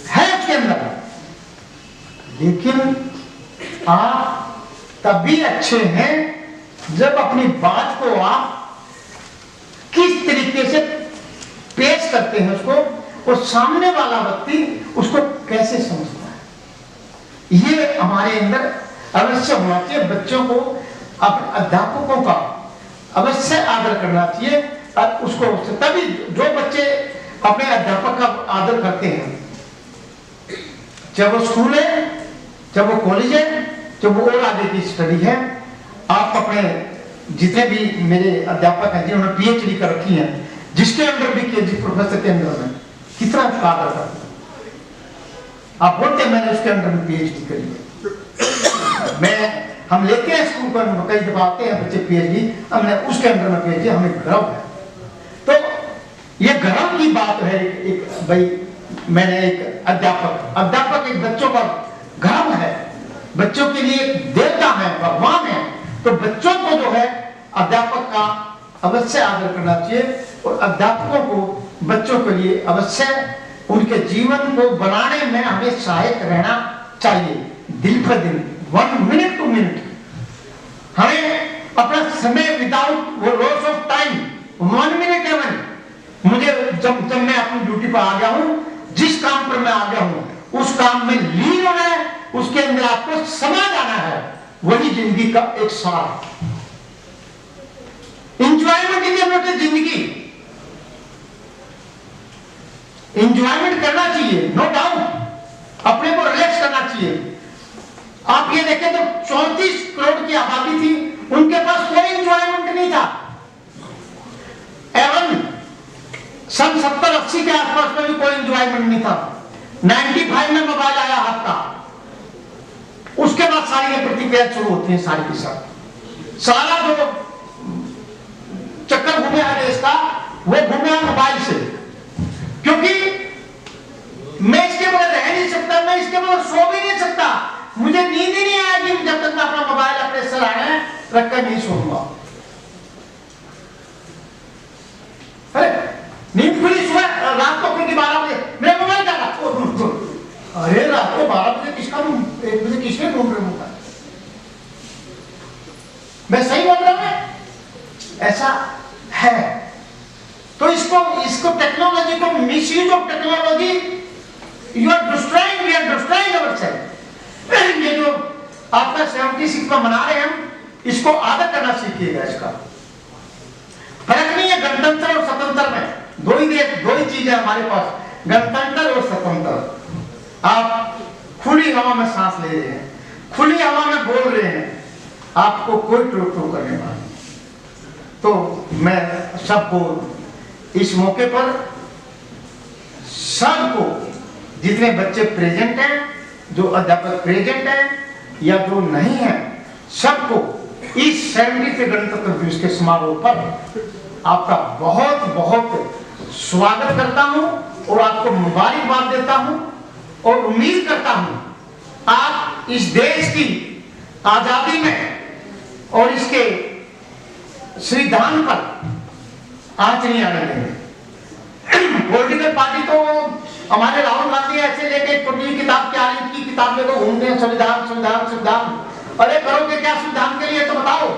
है उसके अंदर। लेकिन आप तभी अच्छे हैं जब अपनी बात को आप किस तरीके से पेश करते हैं उसको, और सामने वाला व्यक्ति उसको कैसे समझता है। ये हमारे अंदर अवश्य होना चाहिए। बच्चों को अपने अध्यापकों का अवश्य आदर करना चाहिए, और उसको तभी जो बच्चे अपने अध्यापक का आदर करते हैं, चाहे वो स्कूल है, चाहे वो कॉलेज है, चाहे वो और आगे की स्टडी है। आप अपने जितने भी मेरे अध्यापक हैं जिन्होंने पीएचडी कर रखी है, जिसके अंदर भी केजी प्रोफेसर के अंदर में कितना आदर करते हैं। आप बोलते हैं मैंने उसके अंदर में पीएचडी करी है। हम लेते हैं स्कूल पर, कई दफा आते हैं बच्चे पीएचडी, हमने उसके अंदर में पीएचडी, हमें गर्व है। तो ये गर्व की बात है। एक भाई मैंने एक अध्यापक एक बच्चों का गर्व है, बच्चों के लिए एक देवता है, भगवान है। तो बच्चों को जो है अध्यापक का अवश्य आदर करना चाहिए, और अध्यापकों को बच्चों के लिए अवश्य उनके जीवन को बनाने में हमें सहायक रहना चाहिए। दिन पर दिन, 1 मिनट टू मिनट हमें अपना समय विदाउट वो loss of time, 1 minute even मुझे जब मैं अपनी ड्यूटी पर आ गया हूं, जिस काम पर मैं आ गया हूं उस काम में लीन होना है, उसके अंदर आपको समा जाना है, वही जिंदगी का एक सार। इंजॉयमेंट की जरूरत है, जिंदगी इंजॉयमेंट करना चाहिए, नो डाउट, अपने को रिलैक्स करना चाहिए। आप ये देखें तो 34 करोड़ की आबादी थी, उनके पास कोई इंजॉयमेंट नहीं था। एवं सन 70-80 के आसपास में भी कोई इंजॉयमेंट नहीं था। 95 में मोबाइल आया हाथ का, उसके बाद सारी ये प्रतिक्रिया शुरू होती है, सारी की सारी सारा जो चक्कर घूमे है देश का, वो घूमे है मोबाइल से। क्योंकि मैं इसके बगैर रह नहीं सकता, मैं इसके बगैर सो भी नहीं सकता, मुझे नींद ही नहीं आएगी जब तक मैं अपना मोबाइल अपने सराहने रखकर नहीं सोऊंगा। नींद खुली सुबह रात को फिर 12 बजे मेरा मोबाइल डाला, अरे रात को 12 बजे किसका 1 बजे किसने ढूंढ रहे मोबाइल? मैं सही बोल रहा हूं? ऐसा है। तो इसको टेक्नोलॉजी को misuse of technology, you are destroying, we are destroying ourselves. ये जो आपका 76 में मना रहे हैं हम, इसको आदत करना सीखिएगा। इसका फर्क नहीं है गणतंत्र और स्वतंत्र में, दो ही चीज है हमारे पास, गणतंत्र और स्वतंत्र। आप खुली हवा में सांस ले रहे हैं, खुली हवा में बोल रहे हैं, आपको कोई टोक टोक करने वाला नहीं। तो मैं सबको इस मौके पर, सबको, जितने बच्चे प्रेजेंट हैं, जो अध्यापक प्रेजेंट हैं या जो नहीं है, सबको इस 70वें गणतंत्र दिवस के समारोह पर आपका बहुत बहुत स्वागत करता हूं और आपको मुबारकबाद देता हूं, और उम्मीद करता हूं आप इस देश की आजादी में और इसके संविधान पर आंच नहीं आने देंगे। पॉलिटिकल पार्टी तो हमारे राहुल गांधी ऐसे लेके छोटी किताब की किताब लेकर घूमते हैं, संविधान संविधान संविधान। अरे करोगे क्या संविधान के लिए? तो बताओ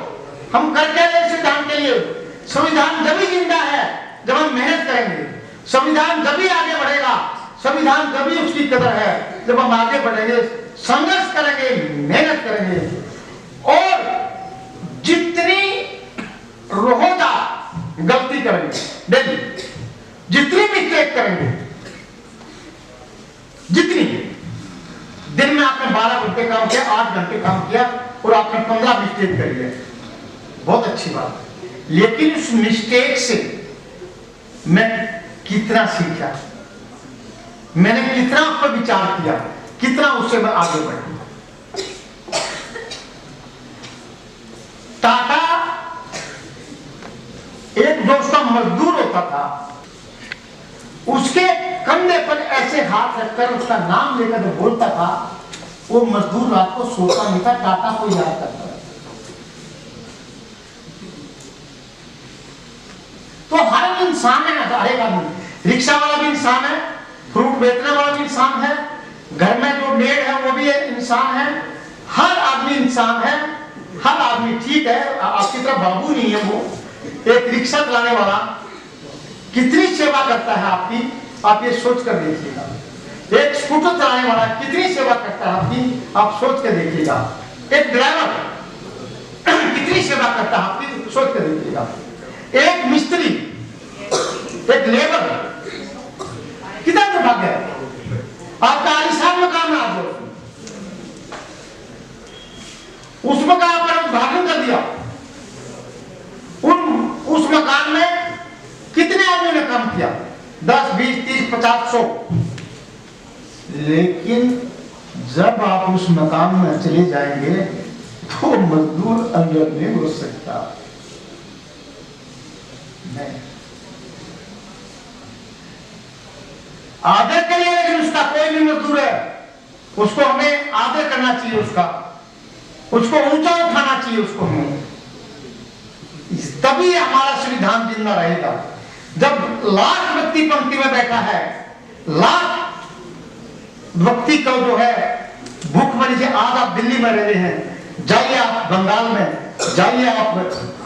हम कर क्या रहे संविधान के लिए? संविधान जब ही जिंदा है जब हम मेहनत करेंगे, संविधान जब ही आगे बढ़ेगा, संविधान जब ही उसकी कदर है जब हम आगे बढ़ेंगे, संघर्ष करेंगे, मेहनत करेंगे, और जितनी रोजा गलती करेंगे, डेली जितनी मिस्टेक करेंगे, जितनी दिन में आपने 12 घंटे काम किया, 8 घंटे काम किया और आपने 15 मिस्टेक करी है, बहुत अच्छी बात है। लेकिन उस मिस्टेक से मैं कितना सीखा, मैंने कितना उस पर विचार किया, कितना उससे मैं आगे बढ़ा। टाटा मजदूर होता था, उसके कंधे पर ऐसे हाथ रखकर उसका नाम लेकर जो बोलता था, वो मजदूर रात को सोता नहीं था, टाटा को याद करता था। तो हर इंसान है, हर एक आदमी, रिक्शा वाला भी इंसान है, फ्रूट बेचने वाला भी इंसान है, घर में जो मेड है वो भी इंसान है, हर आदमी इंसान है, हर आदमी ठीक है। आपकी तरह बाबू नहीं है वो। एक रिक्शा चलाने वाला कितनी सेवा करता है आपकी, आप ये सोच कर देखिएगा। एक स्कूटर चलाने वाला कितनी सेवा करता है आपकी, आप सोच कर देखिएगा। एक ड्राइवर कितनी सेवा करता है आपकी, सोच कर देखिएगा। एक मिस्त्री, एक लेबर, कितना दुर्भाग्य है। आपका आलिशान मकान में आप उस मकान पर उद्घाटन कर दिया, उस मकान में कितने आदमी ने काम किया, 10, 20, 30, 50, 100। लेकिन जब आप उस मकान में चले जाएंगे तो मजदूर अंदर नहीं घुस सकता। नहीं, आदर करिए, लेकिन उसका कोई भी मजदूर है, उसको हमें आदर करना चाहिए, उसको ऊंचा उठाना चाहिए, उसको हमें। तभी हमारा संविधान जिंदा रहेगा। जब लाख व्यक्ति पंक्ति में बैठा है, लाख व्यक्ति को जो है भूख मरी से, आज आप दिल्ली में रह रहे हैं, जाइए आप बंगाल में, जाइए आप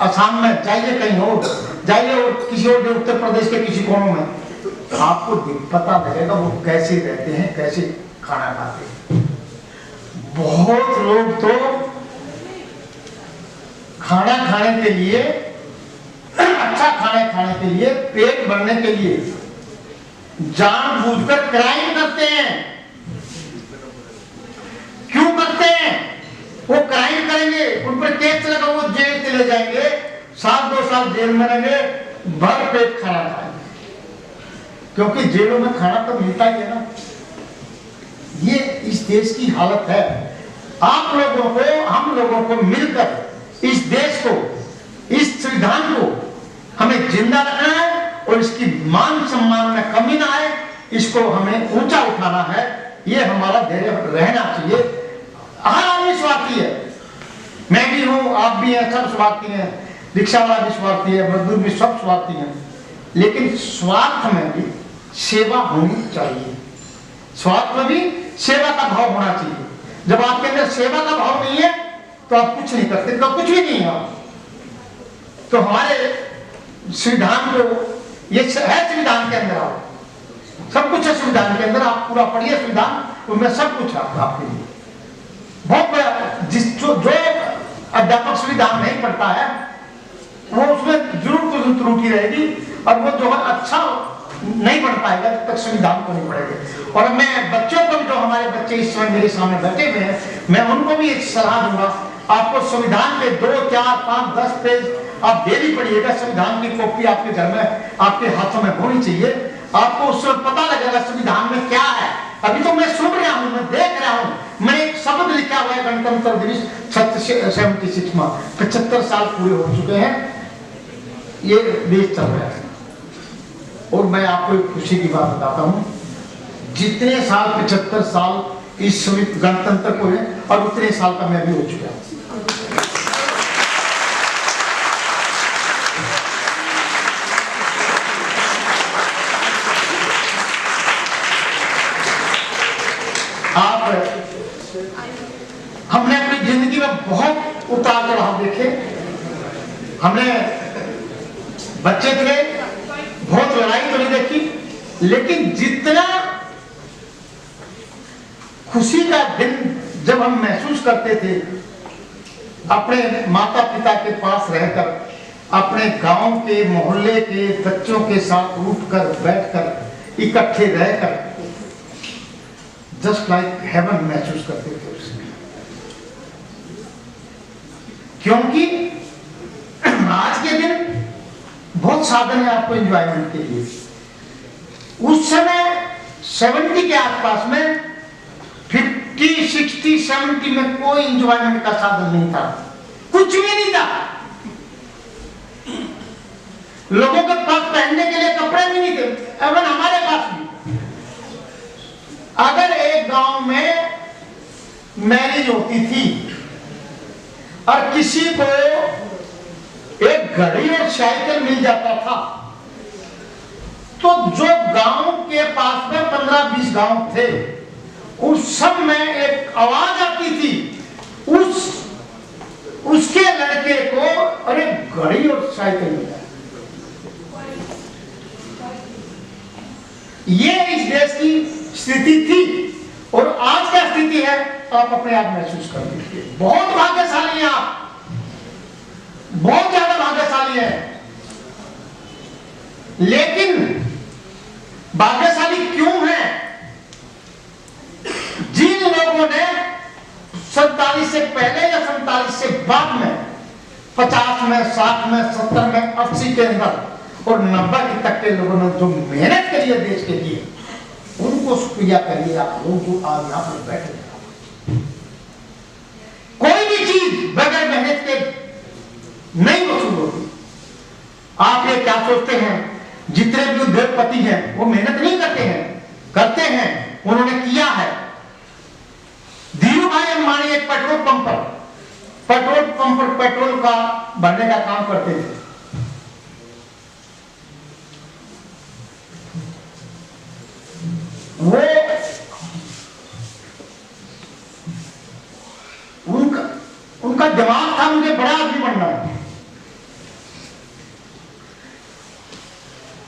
असम में, जाइए कहीं और, जाइए और किसी और उत्तर प्रदेश के किसी कोनों में, आपको पता लगेगा वो कैसे रहते हैं, कैसे खाना खाते हैं। बहुत लोग तो खाना खाने के लिए, अच्छा खाना खाने के लिए, पेट भरने के लिए जानबूझकर क्राइम करते हैं। क्यों करते हैं? वो क्राइम करेंगे, उन पर केस लगा, वो जेल चले जाएंगे, 1-2 साल जेल में रहेंगे, भर पेट खाना खाएंगे, क्योंकि जेलों में खाना तो मिलता ही है ना। ये इस देश की हालत है। आप लोगों को, हम लोगों को मिलकर इस देश को, इस संविधान को हमें जिंदा रखना है और इसकी मान सम्मान में कमी ना आए, इसको हमें ऊंचा उठाना है। ये हमारा धैर्य रहना चाहिए। हर आदमी स्वार्थी है, मैं भी हूं, आप भी हैं, सब स्वार्थी हैं, रिक्शा वाला भी स्वार्थी है, मजदूर भी, सब स्वार्थी हैं। लेकिन स्वार्थ में भी सेवा होनी चाहिए, स्वार्थ में भी सेवा का भाव होना चाहिए। जब आपके अंदर सेवा का भाव नहीं है तो आप कुछ नहीं करते, तो कुछ भी नहीं है। तो हमारे संविधान को, ये है संविधान के अंदर, आप सब कुछ है संविधान के अंदर, आप पूरा पढ़िए संविधान, उसमें सब कुछ है आपके लिए। बहुत बड़ा, जो अध्यापक संविधान नहीं पढ़ता है वो उसमें जरूर कुछ त्रुटि रहेगी, और वो जो है अच्छा नहीं पढ़ पाएगा जब तक संविधान को नहीं पढ़ेगा। और मैं बच्चों को भी, जो हमारे बच्चे इस समय मेरे सामने बैठे हुए हैं, मैं उनको भी एक सलाह दूंगा, आपको संविधान के 2, 4, 5, 10 पेज आप डेली पढ़िएगा। संविधान की कॉपी आपके घर में, आपके हाथों में होनी चाहिए। आपको उससे पता लगेगा संविधान में क्या है। अभी तो मैं सुन रहा हूं, मैं देख रहा हूं, मैंने एक शब्द लिखा हुआ है, गणतंत्र दिवस 76 में 75 साल पूरे हो चुके हैं, ये देश चल रहा है। और मैं आपको एक खुशी की बात बताता हूं, जितने साल 75 साल इस गणतंत्र को है, और उतने साल का मैं भी हो चुका हूं। हमने अपनी जिंदगी में बहुत उतार चढ़ाव देखे, हमने बच्चे थे, बहुत लड़ाई तो नहीं देखी, लेकिन जितना खुशी का दिन जब हम महसूस करते थे अपने माता पिता के पास रहकर, अपने गांव के, मोहल्ले के बच्चों के साथ उठकर, बैठकर, इकट्ठे रहकर, जस्ट लाइक हेवन महसूस करते थे उसमें। क्योंकि आज के दिन बहुत साधन है आपको एंजॉयमेंट के लिए। उस समय 70 के आसपास में, 50, 60, 70 में कोई एंजॉयमेंट का साधन नहीं था, कुछ भी नहीं था। लोगों के पास पहनने के लिए कपड़े भी नहीं थे, एवं हमारे पास भी। अगर एक गांव में मैरिज होती थी और किसी को एक घड़ी और साइकिल मिल जाता था, तो जो गांव के पास में 15-20 गांव थे, उस सब में एक आवाज आती थी, उसके लड़के को अरे घड़ी और साइकिल मिला। ये इस देश की स्थिति थी, और आज क्या स्थिति है आप अपने आप महसूस कर लीजिए। बहुत भाग्यशाली हैं आप, बहुत ज्यादा भाग्यशाली हैं। लेकिन भाग्यशाली क्यों हैं? जिन लोगों ने 47 से पहले या 47 से बाद में 50 में, 60 में, 70 में, 80 के अंदर और 90 तक के लोगों ने जो मेहनत करी है देश के लिए, उनको शुक्रिया करिए आप लोग जो आज यहां पर बैठे हैं। कोई भी चीज बगैर मेहनत के नहीं वसूल होती। आप ये क्या सोचते हैं, जितने भी उद्योगपति हैं वो मेहनत नहीं करते हैं? करते हैं, उन्होंने किया है। धीरू भाई अंबानी एक पेट्रोल पंप पर पेट्रोल का भरने का काम करते थे। वो उनका दिमाग था मुझे बड़ा आदमी बनना है।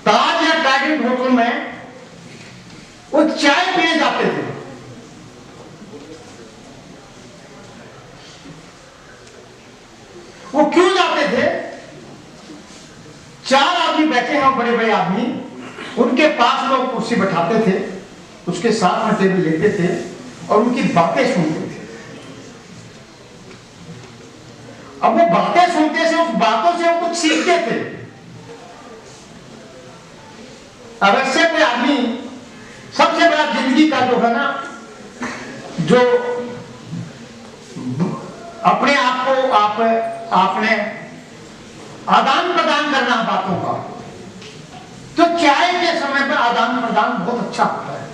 ताज या टाइगर होटल में वो चाय पीने जाते थे। वो क्यों जाते थे? 4 आदमी बैठे हैं, बड़े बड़े आदमी, उनके पास लोग कुर्सी बैठाते थे, उसके साथ में टेबल लेते थे और उनकी बातें सुनते थे। अब वो बातें सुनते थे, उस बातों से वो कुछ सीखते थे। अवश्य कोई आदमी सबसे बड़ा जिंदगी का जो है ना, जो अपने आप को आपने आदान प्रदान करना बातों का, तो चाय के समय पर आदान प्रदान बहुत अच्छा होता है।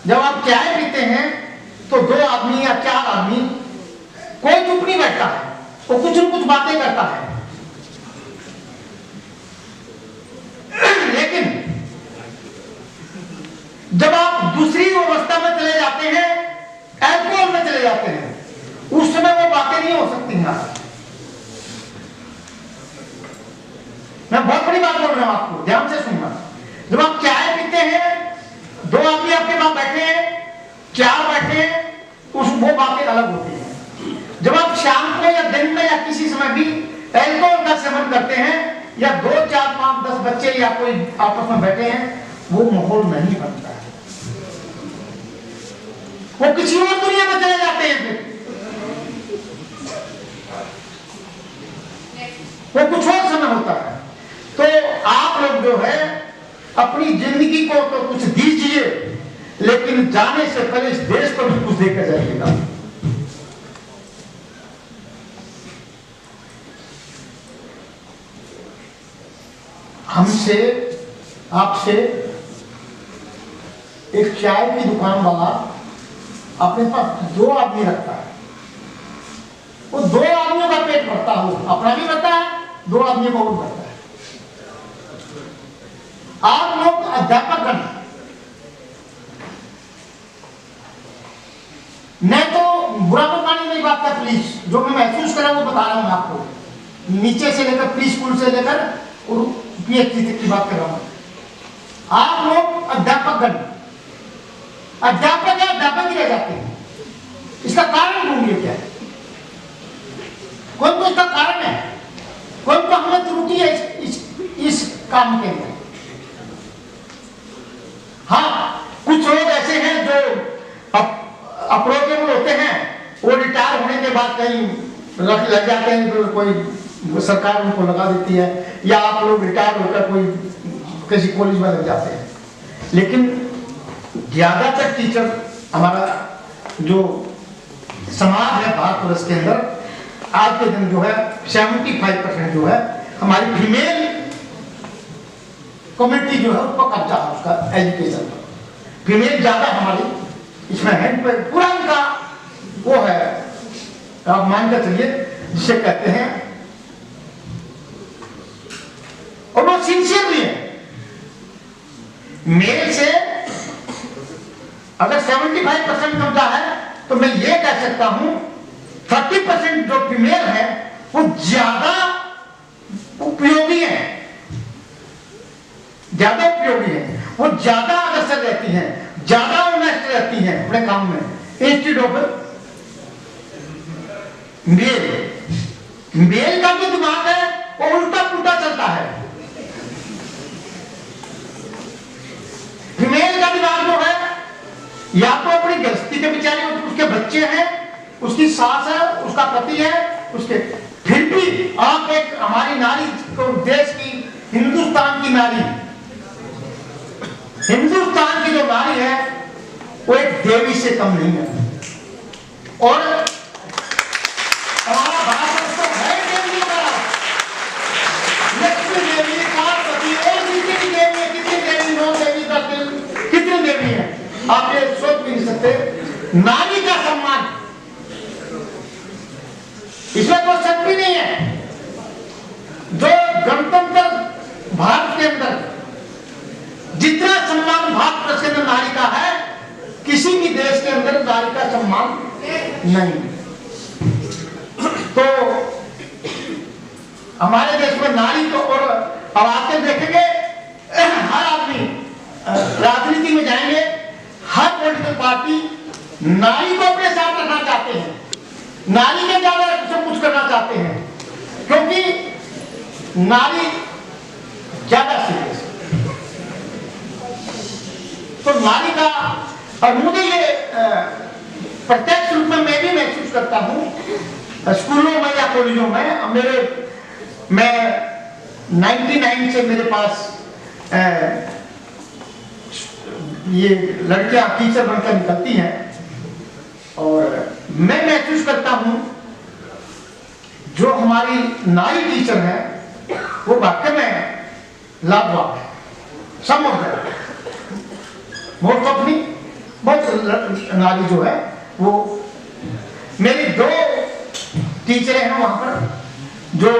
जब आप चाय पीते हैं तो 2 आदमी या 4 आदमी, कोई चुप नहीं बैठता है, वो कुछ न कुछ बातें करता है। लेकिन जब आप दूसरी अवस्था में चले जाते हैं, अल्कोहल में चले जाते हैं, उस समय वो बातें नहीं हो सकती हैं। मैं बहुत बड़ी बात बोल रहा हूं, आपको ध्यान से सुनना। जब आप चाय पीते हैं, 2 आदमी आपके पास बैठे हैं, 4 बैठे हैं, वो बातें अलग होती हैं। जब आप शाम को या दिन में या किसी समय भी अल्कोहल का सेवन करते हैं, या 2, 4, 5, 10 बच्चे या कोई आपस में बैठे हैं, वो माहौल नहीं बनता है। वो किसी और दुनिया में चले जाते हैं, फिर वो कुछ और समय होता है। तो आप लोग जो है अपनी जिंदगी को तो कुछ दीजिए, लेकिन जाने से पहले इस देश को भी कुछ देकर जाइएगा। हमसे आपसे एक चाय की दुकान वाला अपने पास 2 आदमी रखता है, वो 2 आदमियों का पेट भरता हो, अपना भी भरता है, 2 आदमियों का और भरता है। आप लोग अध्यापक बने, मैं तो बुरा बताने नहीं बात है, प्लीज, जो मैं महसूस करा वो बता रहा हूं आपको, नीचे से लेकर प्री स्कूल से लेकर और पीएचडी तक की बात कर रहा हूं। आप लोग अध्यापक बने, अध्यापक ही रह जाते हैं। इसका कारण ढूंढिए क्या है? कोई तो इसका कारण है, कोई तो हमें त्रुटि है इस काम के अंदर। हाँ, कुछ लोग ऐसे हैं जो अप्रोचेबल होते हैं, वो रिटायर होने के बाद कहीं लग जाते हैं, तो कोई सरकार उनको लगा देती है, या आप लोग रिटायर होकर कोई किसी कॉलेज में लग जाते हैं। लेकिन ज्यादातर टीचर, हमारा जो समाज है भारतवर्ष के अंदर आज के दिन जो है 75% जो है हमारी फीमेल कम्युनिटी जो है उसका कब्जा है, उसका एजुकेशन पर। फीमेल ज्यादा हमारी इसमें हैंड पे पूरा इनका वो है, आप मान कर चलिए जिसे कहते हैं, और वो सिंसियर भी है। मेल से अगर 75% कब्जा है तो मैं ये कह सकता हूं 30% जो फीमेल है वो ज्यादा उपयोगी है, ज्यादा उपयोगी है, वो ज्यादा अग्रसर रहती हैं, ज्यादा ऑनेस्ट रहती हैं अपने काम में, इंस्टेड ऑफ मेल। मेल का जो दिमाग है वो उल्टा पुल्टा चलता है, फीमेल का दिमाग जो है या तो अपनी गृहस्थी के बेचारे, उसके बच्चे हैं, उसकी सास है, उसका पति है, उसके, फिर भी आप एक हमारी नारी को, देश की हिंदुस्तान की नारी, हिंदुस्तान की जो नारी है वो एक देवी से कम नहीं है। और हमारा भारत तो है देवी का, लक्ष्मी देवी, पार्वती और कितनी देवी है, कितनी देवी, 9 देवी, 10 देवी, कितनी देवी है, आप ये सोच भी नहीं सकते। नारी का सम्मान इसमें कोई शक भी नहीं है। जो गणतंत्र भारत के अंदर जितना सम्मान भारत के अंदर नारी का है, किसी भी देश के अंदर नारी का सम्मान नहीं। तो हमारे देश में नारी को, और अब आके देखेंगे हर आदमी राजनीति में जाएंगे, हर पॉलिटिकल पार्टी नारी को अपने साथ रखना चाहते हैं, नारी के ज्यादा सब कुछ करना चाहते हैं, क्योंकि नारी ज्यादा सीरियस। तो नारी का, और मुझे ये प्रत्यक्ष रूप में मैं भी महसूस करता हूं स्कूलों में या कॉलेजों में। मैं 99 से मेरे पास ये लड़कियां टीचर बनकर निकलती हैं, और मैं महसूस करता हूं जो हमारी नारी टीचर है वो वाकई में लाभवान है। सब मोस्ट ऑफ नहीं, बहुत नारी जो है वो, मेरी 2 टीचरें हैं वहां पर जो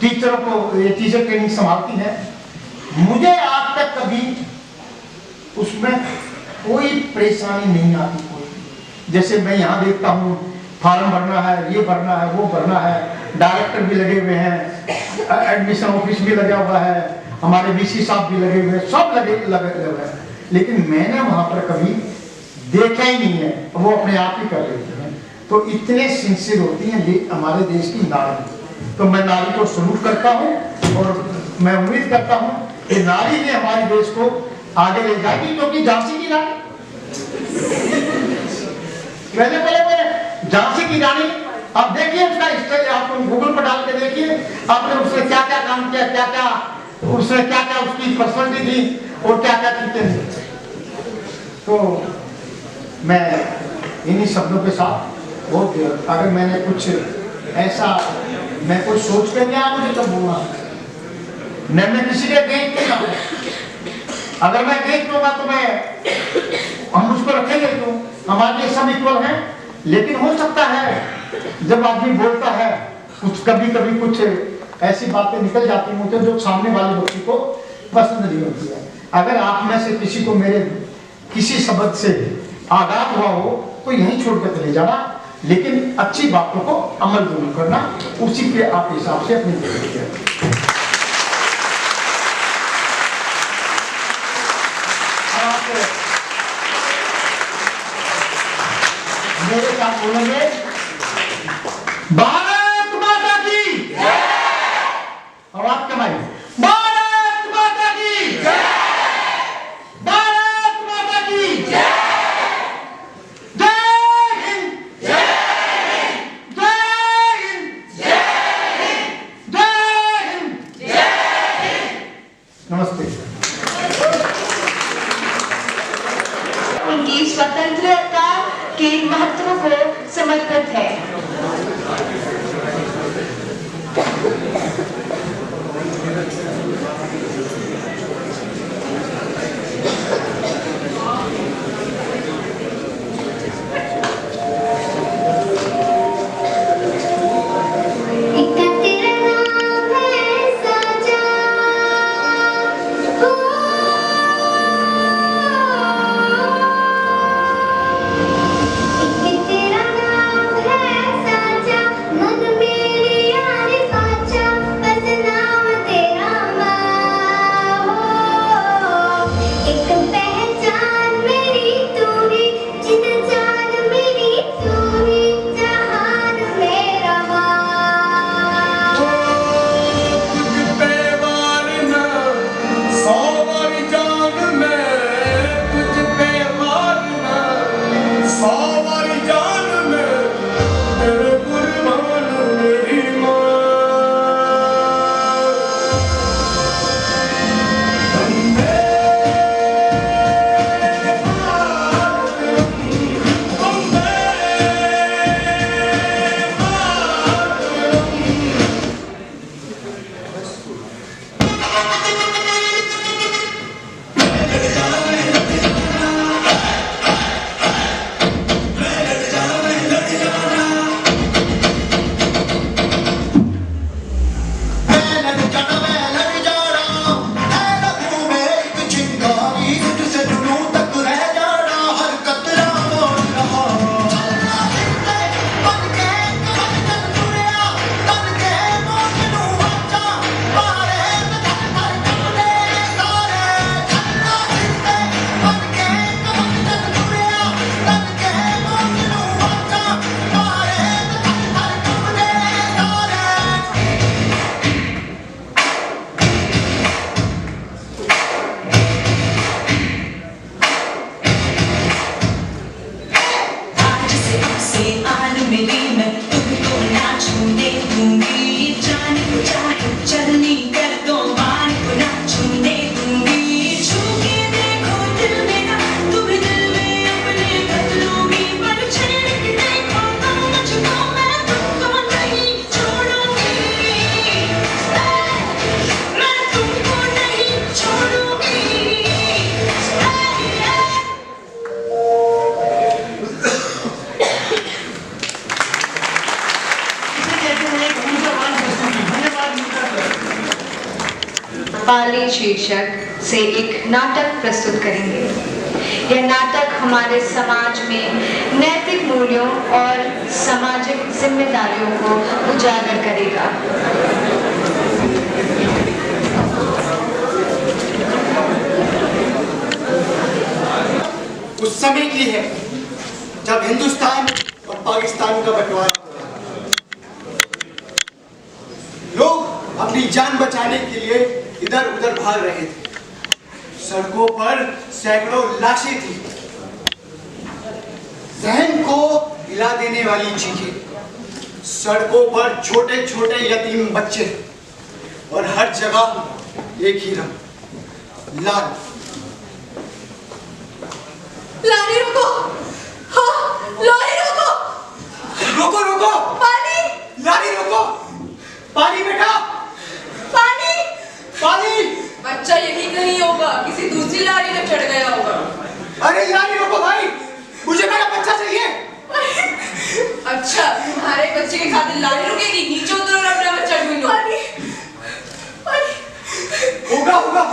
टीचरों को ये टीचर ट्रेनिंग संभालती हैं। मुझे आज तक कभी उसमें कोई परेशानी नहीं आती। कोई, जैसे मैं यहाँ देखता हूँ फॉर्म भरना है, ये भरना है, वो भरना है, डायरेक्टर भी लगे हुए हैं, एडमिशन ऑफिस भी लगा हुआ है, हमारे बीसी साहब भी लगे हुए हैं, सब लगे हुए हैं, लेकिन मैंने वहां पर कभी देखा ही नहीं है, वो अपने आप ही कर लेते हैं। तो इतने सिंसियर होती हैं हमारे देश की नारी। तो मैं नारी को सल्यूट करता हूं, और मैं उम्मीद करता हूं कि नारी ने हमारे देश को आगे ले जाएगी, क्योंकि झांसी की रानी, पहले झांसी की रानी, आप देखिए उसका हिस्ट्री, आप गूगल पर डाल के देखिए, आपने उसने क्या क्या काम किया, क्या क्या उसने, क्या क्या उसकी पर्सनालिटी थी, और क्या क्या चीजें थी। तो मैं इन्हीं शब्दों के साथ, बहुत अगर मैंने कुछ ऐसा, मैं कुछ सोच कर नहीं आया, मुझे कब बोलना, मैं किसी के अगेंस्ट नहीं था। अगर मैं अगेंस्ट होगा तो मैं, हम उसको रखेंगे क्यों, हमारे लिए सब इक्वल हैं। लेकिन हो सकता है जब आदमी बोलता है कुछ, कभी कभी कुछ ऐसी बातें निकल जाती हैं जो सामने वाले व्यक्ति को पसंद नहीं होती है। अगर आप में से किसी को मेरे किसी शब्द से आघात हुआ हो तो यहीं छोड़ कर चले जाना, लेकिन अच्छी बातों को अमल जरूर करना, उसी के आप हिसाब से अपनी जिंदगी है। मेरे साथ बोलेंगे, भारत माता की आवाज कमाई, भारत माता की, भारत माता की, जय हिंद, जय हिंद, जय हिंद, जय हिंद, जय हिंद। नमस्ते। उनकी स्वतंत्रता के महत्व को समर्पित है। पाली शीर्षक से एक नाटक प्रस्तुत करेंगे। यह नाटक हमारे समाज में नैतिक मूल्यों और सामाजिक जिम्मेदारियों को उजागर करेगा। उस समय की है जब हिंदुस्तान और पाकिस्तान का बंटवारा हो रहा था। लोग अपनी जान बचाने के लिए इधर उधर भाग रहे थे। सड़कों पर सैकड़ों लाशें थी। जहन को हिला देने वाली चीखें। सड़कों पर छोटे छोटे यतीम बच्चे और हर जगह एक ही रंग, लाल। लारी रुको, हाँ, लारी रुको, रोको रोको, पानी, लारी रोको, पानी बेटा, पानी, पानी। बच्चा यही कहीं होगा, किसी दूसरी लारी में चढ़ गया होगा। अरे लारी रोको भाई, मुझे मेरा बच्चा चाहिए। अच्छा, तुम्हारे बच्चे के खातिर लारी रुकेगी? नीचे उतरो और अपना बच्चा ढूंढो। पानी, पानी। होगा होगा,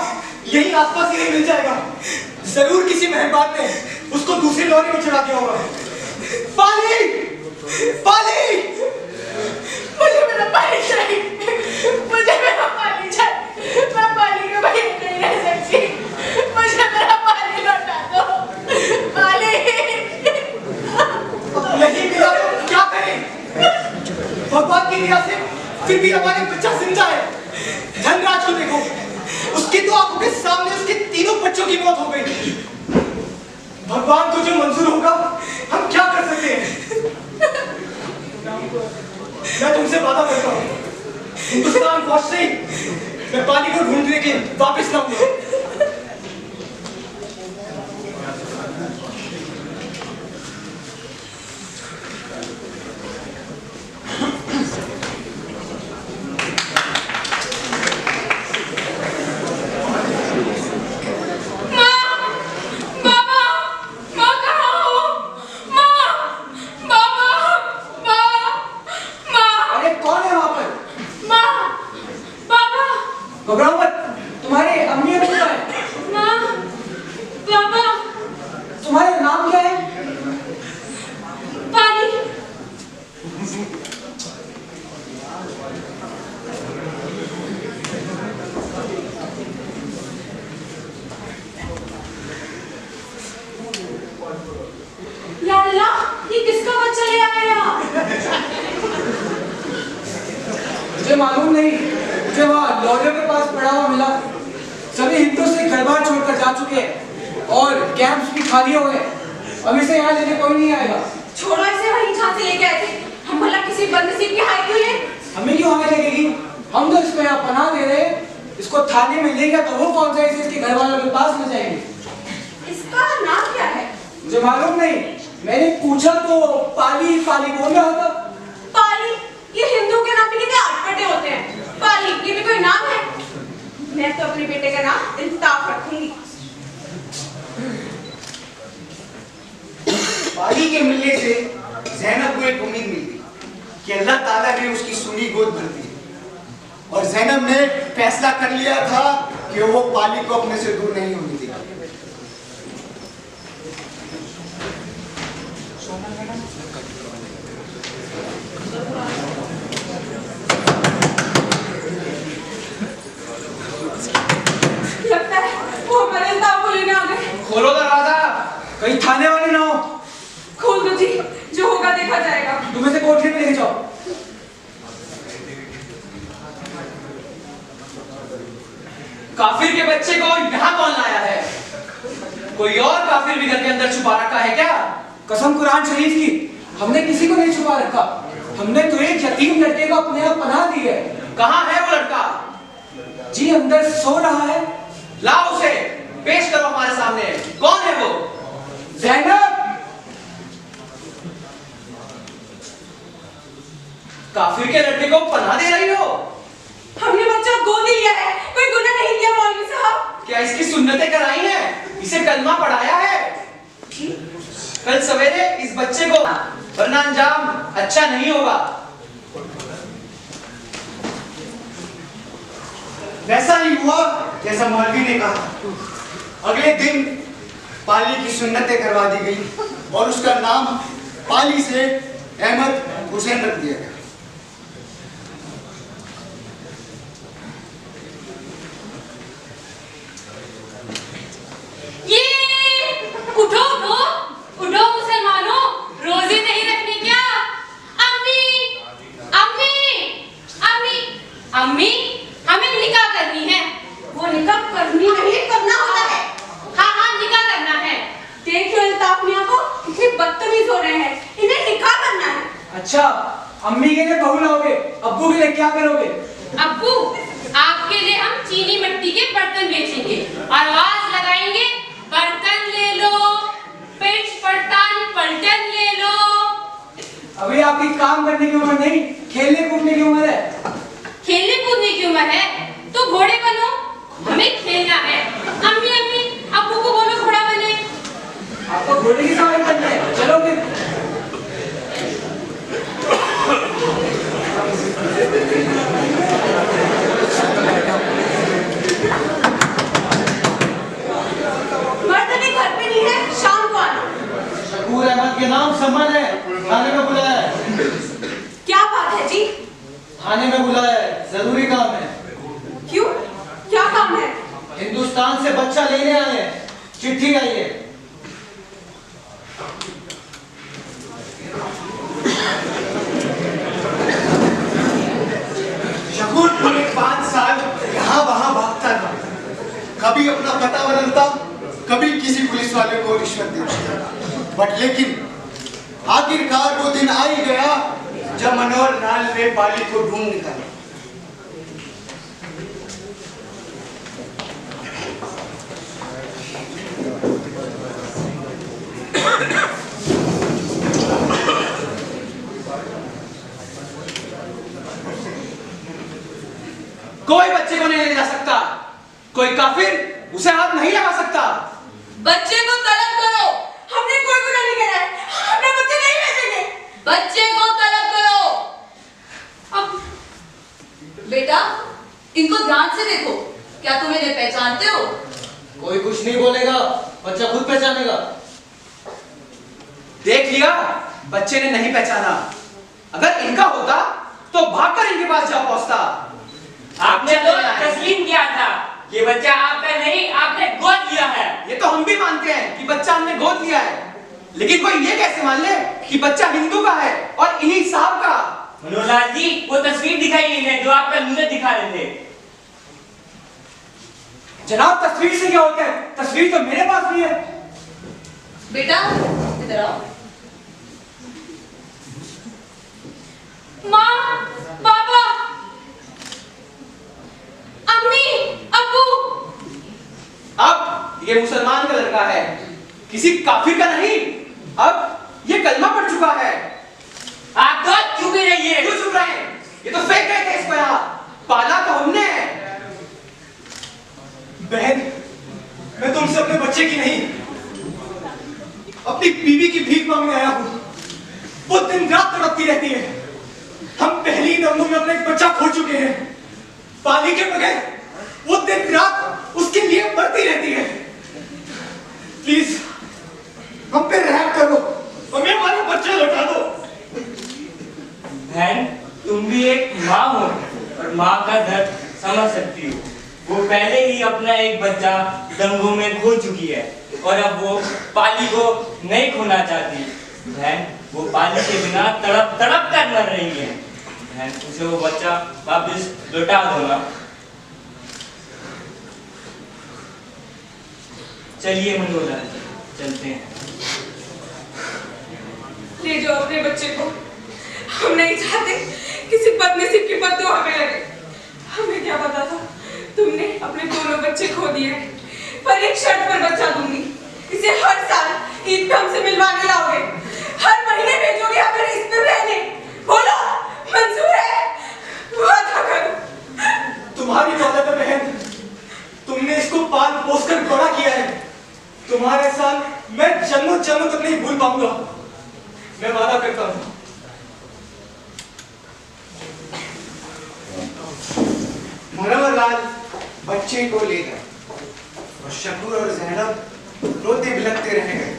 यही आसपास ही मिल जाएगा। जरूर किसी मेहरबान ने उसको दूसरी लॉरी में चढ़ा दिया होगा। पानी, पानी। मुझे मेरा पानी चाहिए, मुझे मेरा पानी चाहिए। मैं पानी के बगैर नहीं रह सकती। मुझे मेरा पानी लौटा दो, पानी। नहीं मिला तो क्या करें? भगवान की दया से फिर भी हमारे बच्चा जिंदा है। धनराज को देखो, उसकी तो आंखों के सामने उसके तीनों बच्चों की मौत हो गई। भगवान को जो मंजूर होगा हम क्या कर सकते हैं? मैं तुमसे वादा करता हूँ, हिंदुस्तान पहुंचते ही मैं पानी को ढूंढने के वापस लाऊंगा। मुझे मालूम नहीं, मुझे वहाँ लॉरियों के पास पड़ा हुआ मिला। सभी हिंदू से घर बार छोड़कर जा चुके हैं और कैंप्स भी खाली हो गए। अब इसे यहाँ लेने कोई नहीं आएगा। छोड़ो इसे, वहीं जहाँ से लेके आए थे। हम भला किसी बदनसीब की हाय क्यों ले? हमें क्यों हाय लगेगी? हम तो इसको यहाँ पनाह दे रहे हैं। इसको थाने में लेगा तो वो कौन सा इसे इसके घर वालों के पास ले जाएंगे। इसका नाम क्या है? मुझे मालूम नहीं, मैंने पूछा तो पाली पाली बोल रहा था। पाली? ये हिंदू के नाम भी कितने अटपटे होते हैं। पाली ये भी कोई नाम है? मैं तो अपने बेटे का नाम इंसाफ रखूंगी। पाली के मिलने से ज़ैनब को एक उम्मीद मिली कि अल्लाह ताला ने उसकी सुनी गोद भर दी और ज़ैनब ने फैसला कर लिया था कि वो पाली को अपने से दूर नहीं होने देगी। लगता है वो हमारे इंसाफ को लेने आ गए। खोलो दरवाजा, कहीं थाने वाले ना हो। खोल दो जी, जो होगा देखा जाएगा। तुम इसे कोठरी में लेके जाओ। काफिर के बच्चे को यहाँ कौन लाया है? कोई और काफिर भी घर के अंदर छुपा रखा है क्या? कसम कुरान शरीफ की, हमने किसी को नहीं छुपा रखा। हमने तो एक यतीम लड़के को अपने आप पनाह दी है। कहाँ है वो लड़का? जी अंदर सो रहा है। लाओ उसे, पेश करो हमारे सामने। कौन है वो? ज़ैनब। काफिर के लड़के को पनाह दे रही हो? हमने बच्चा गोद लिया है, कोई गुनाह नहीं किया मौलवी साहब। क्या इसकी सुन्नतें कराई हैं? इसे कलमा पढ़ाया है? कल सवेरे इस बच्चे को, वरना अंजाम अच्छा नहीं होगा। वैसा ही हुआ जैसा मौलवी ने कहा। अगले दिन पाली की सुन्नतें करवा दी गई और उसका नाम पाली से अहमद हुसैन रख दिया गया। उठो उठो उठो मुसलमानों, रोजे नहीं रखनी क्या? अम्मी अम्मी अम्मी अम्मी, हमें निकाह करनी है। वो निकाह करनी नहीं, करना होता है। हाँ हाँ, निकाह करना है। देखियो अल्ताफ मियां को कितने बदतमीज हो रहे हैं, इन्हें निकाह करना है। अच्छा, अम्मी के लिए बहू लाओगे, अब्बू के लिए क्या करोगे? अब्बू, आपके लिए हम चीनी मिट्टी के बर्तन बेचेंगे और आवाज लगाएंगे, बर्तन ले लो, पिच पड़तान पलटन ले लो। अभी आपकी काम करने की उम्र नहीं, खेलने कूदने की उम्र है। खेलने कूदने की उम्र है तो घोड़े बनो, हमें खेलना है। अम्मी अम्मी, अब्बू को बोलो घोड़ा बने। आपको घोड़े की सवारी करनी है, चलो फिर। बर्तन घर पे नहीं है, शाम को आना। शकूर अहमद के नाम सम्मान है, थाने में बुलाया है। क्या बात है जी? थाने में बुलाया है, जरूरी काम है। क्यों, क्या काम है? हिंदुस्तान से बच्चा लेने आए हैं, चिट्ठी आई है। शकूर पूरे 5 साल यहाँ वहाँ भागता था, कभी अपना पता बदलता, कभी किसी पुलिस वाले को रिश्वत देता। बट लेकिन आखिरकार वो दिन आ ही गया जब मनोहर लाल ने पाली को ढूंढ निकाला। कोई बच्चे को नहीं ले जा सकता, कोई काफिर उसे हाथ नहीं लगा सकता। बच्चे को तलब करो, हमने कोई गुनाह नहीं किया है, हमने बच्चे नहीं भेजेंगे। बच्चे को तलब करो। अब बेटा, इनको ध्यान से देखो, क्या तुम इन्हें पहचानते हो? कोई कुछ नहीं बोलेगा, बच्चा खुद पहचानेगा। देख लिया, बच्चे ने नहीं पहचाना। अगर इनका होता तो भागकर इनके पास जा पहुंचता। आपने तो तस्लीम किया था कि बच्चा आपका नहीं, आपने गोद लिया है। ये तो हम भी मानते हैं कि बच्चा हमने गोद लिया है, लेकिन कोई ये कैसे मान ले कि बच्चा हिंदू का है और इन्हीं साहब का? मनोहरलाल जी, वो तस्वीर दिखाई इन्हें जो आपका मुझे दिखा रहे थे। जनाब, तस्वीर से क्या होता है? तस्वीर तो मेरे पास भी है। बेटा इधर आओ। माँ, पापा, अम्मी, अब्बू। अब ये मुसलमान का लड़का है, किसी काफिर का नहीं। अब ये कलमा पढ़ चुका है। आप तो चुप ही रहिए। क्यों चुप रहे? ये तो फेंक गए थे इसको यहाँ, पाला तो हमने। बहन, मैं तुमसे अपने बच्चे की नहीं, अपनी बीवी की भीख मांगने आया हूँ। वो दिन रात तड़पती रहती है। हम पहली दंगों में अपना एक बच्चा खो चुके हैं। पानी के बगैर वो दिन रात उसके लिए मरती रहती है। प्लीज हम पे रहम करो, हमें हमारा बच्चा लौटा दो। बहन, तुम भी एक माँ हो और माँ का दर्द समझ सकती हो। वो पहले ही अपना एक बच्चा दंगों में खो चुकी है और अब वो पाली को नहीं खोना चाहती। बहन, वो पाली के बिना तड़प तड़प कर मर रही है। बहन, उसे वो बच्चा वापस लौटा दो ना। चलिए मनोहर, चलते हैं। ले जाओ अपने बच्चे को। हम नहीं चाहते किसी बदनसीब की बद्दुआ हमें लगे। हमें क्या पता था तुमने अपने दोनों बच्चे खो दिए, पर एक शर्त पर बच्चा दूंगी। इसे हर साल ईद पे हमसे मिलवाने लाओगे, हर महीने भेजोगे हमें इस पे रहने। बोलो मंजूर है? वादा करो। तुम्हारी दौलत है बहन, तुमने इसको पाल पोस कर बड़ा किया है। तुम्हारे साथ मैं जन्मों जन्मों तक नहीं भूल पाऊंगा। मैं वादा करता हूँ। मनोहर लाल, बच्चे को ले गए और शकूर और ज़ैनब रोते बिलखते रह गए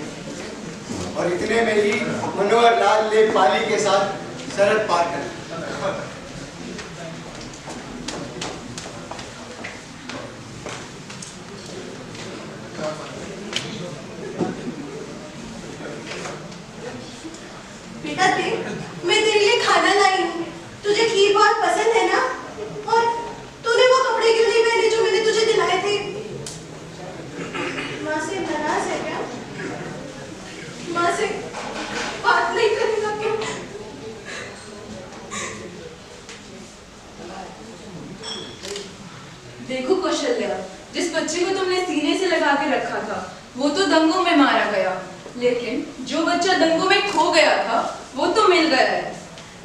और इतने में ही मनोहर लाल ने पाली के साथ सरहद पार कर ली। बेटा देख, मैं तेरे लिए खाना लाई हूँ। तुझे खीर बहुत पसंद है ना? और तूने वो कपड़े क्यों नहीं पहने जो मैंने तुझे दिलाए थे? माँ से नाराज है क्या? माँ से बात नहीं करेगा क्या? देखो कौशल्या, जिस बच्चे को तुमने सीने से लगा के रखा था वो तो दंगों में मारा गया, लेकिन जो बच्चा दंगों में खो गया था वो तो मिल गया है।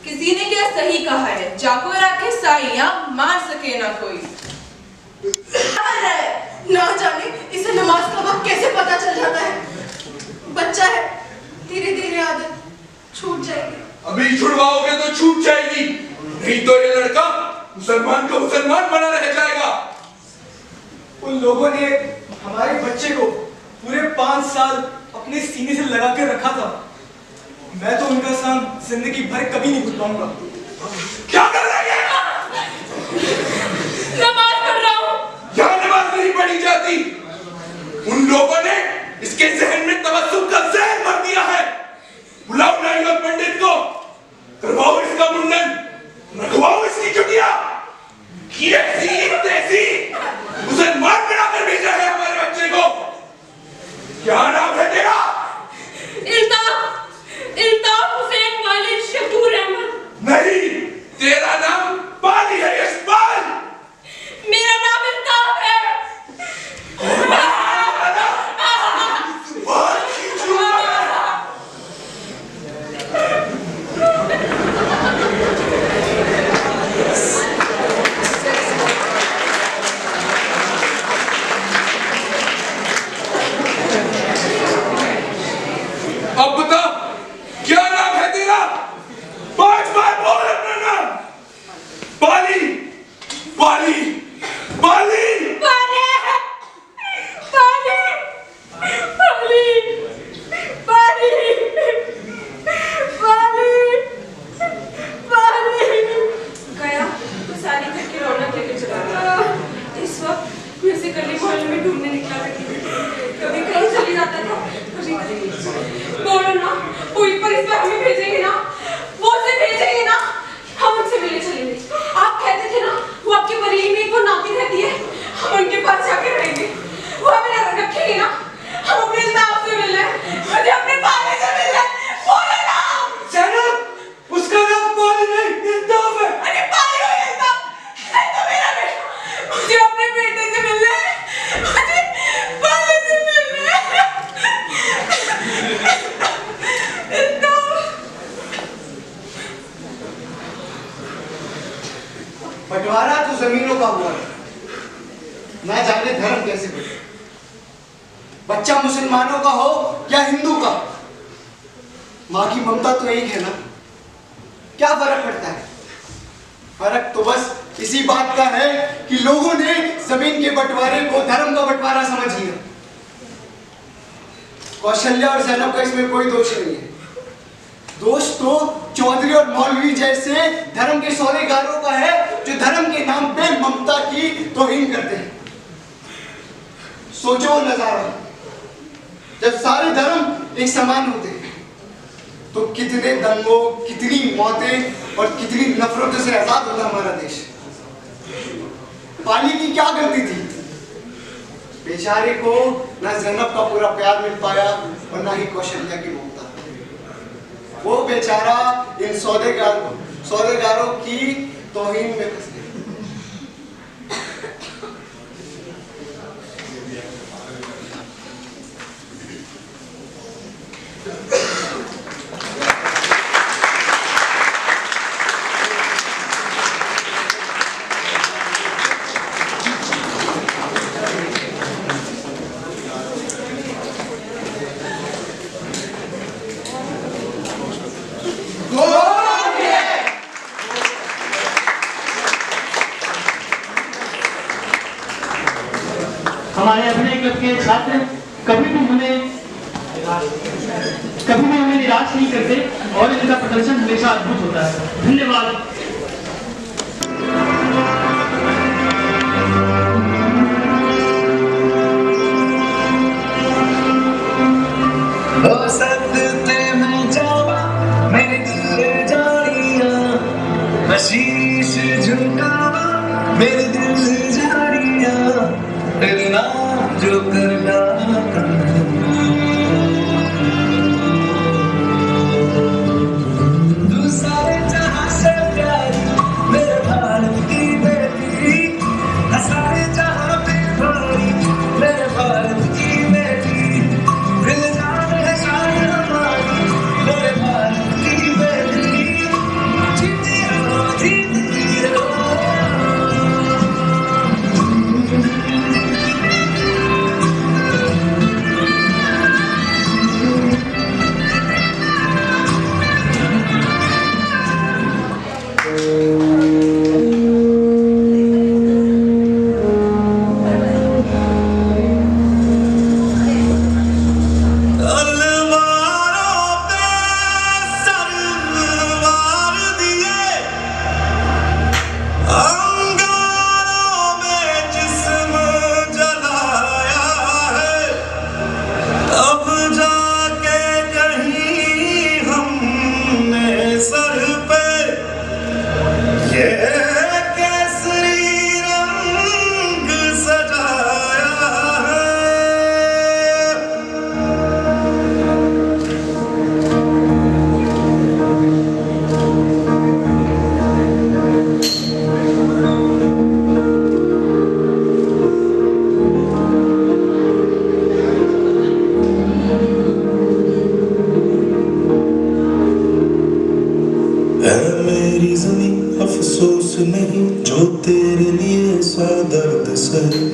किसी ने क्या सही कहा है, जाको राखे साइया मार सके ना कोई। ना जाने इसे नमाज का वक्त कैसे पता चल जाता है। बच्चा है, धीरे धीरे आदत छूट जाएगी। अभी छुड़वाओगे तो छूट जाएगी, नहीं तो ये लड़का मुसलमान को मुसलमान बना रह जाएगा। उन लोगों ने हमारे बच्चे को पूरे 5 साल अपने सीने से लगा के रखा था। मैं तो उनका साथ जिंदगी भर कभी नहीं भूल पाऊंगा। क्या कर रहे हैं? नमाज पढ़ रहा हूँ। यहाँ नमाज नहीं पढ़ी जाती। उन लोगों ने इसके जहन में तवज्जुह का जहर भर दिया है। बुलाओ नाई और पंडित को, करवाओ इसका मुंडन, रखवाओ इसकी चुटिया। ये ऐसी मुसलमान बनाकर भेजा है हमारे बच्चे को। क्या नाम है तेरा? इल्ताफ हुसैन वालिद शकूर अहमद। नहीं, तेरा नाम पाली है, यशपाल। मेरा नाम इल्ताफ है। अब बता, क्या नाम है तेरा? 5 बार बोल अपना नाम। पाली, पाली, पाली, पाली, पाली, पाली, पाली, पाली, पाली। गया तो सारी घर की रौनक लेके चला गया। इस वक्त मैं इसे गली मोहल्ले में ढूंढने निकला करती थी। कभी कहीं चली जाता था, कभी कहीं। बोलो ना, कोई पर इस बार हमें भेजेंगे ना? वो उसे भेजेंगे ना? हम उनसे मिलने चलेंगे। आप कहते थे ना, वो आपकी बरेली में एक वो नाती रहती है, हम उनके पास जाके रहेंगे। वो हमें रखेंगे ना? हम अपने इल्ताफ से मिलना है, मुझे अपने पाले से मिलना है। बोलो ना। ज़ैनब, उसका नाम पाली नहीं, इल्ताफ है। अरे पाली हो इल्ताफ, है तो मेरा बेटा। मुझे अपने बेटे से मिलना है, मुझे पाले से मिलना है। बंटवारा तो जमीनों का हुआ है, ना जाने धर्म कैसे बने। बच्चा मुसलमानों का हो या हिंदू का, माँ की ममता तो एक है ना। क्या फर्क पड़ता है? फर्क तो बस इसी बात का है कि लोगों ने जमीन के बंटवारे को धर्म का बंटवारा समझ लिया। कौशल्या और ज़ैनब का इसमें कोई दोष नहीं है। दोष तो चौधरी और मौलवी जैसे धर्म के सौदेगारों का है, जो धर्म के नाम पे ममता की तौहीन करते हैं। सोचो वो नजारा, जब सारे धर्म एक समान होते हैं तो कितने दंगों, कितनी मौतें और कितनी नफरतों से आजाद होता हमारा देश। पाली की क्या गलती थी? बेचारे को ना ज़ैनब का पूरा प्यार मिल पाया और ना ही कौशल्या की ममता। वो बेचारा इन सौदेगारों की तौहीन में फंस गया। हमारे अभिनय क्लब के छात्र कभी भी हमें निराश नहीं करते और इनका प्रदर्शन हमेशा अद्भुत होता है। धन्यवाद। शीश झुकावा मेरे दिल जारिया तेरे नाम जो करना तू सारे जहां से प्यारी मेरे भारत की बेटी सारे जहां पे भारी मेरे भारत की बेटी दिल जान है शान हमारी मेरे भारत की बेटी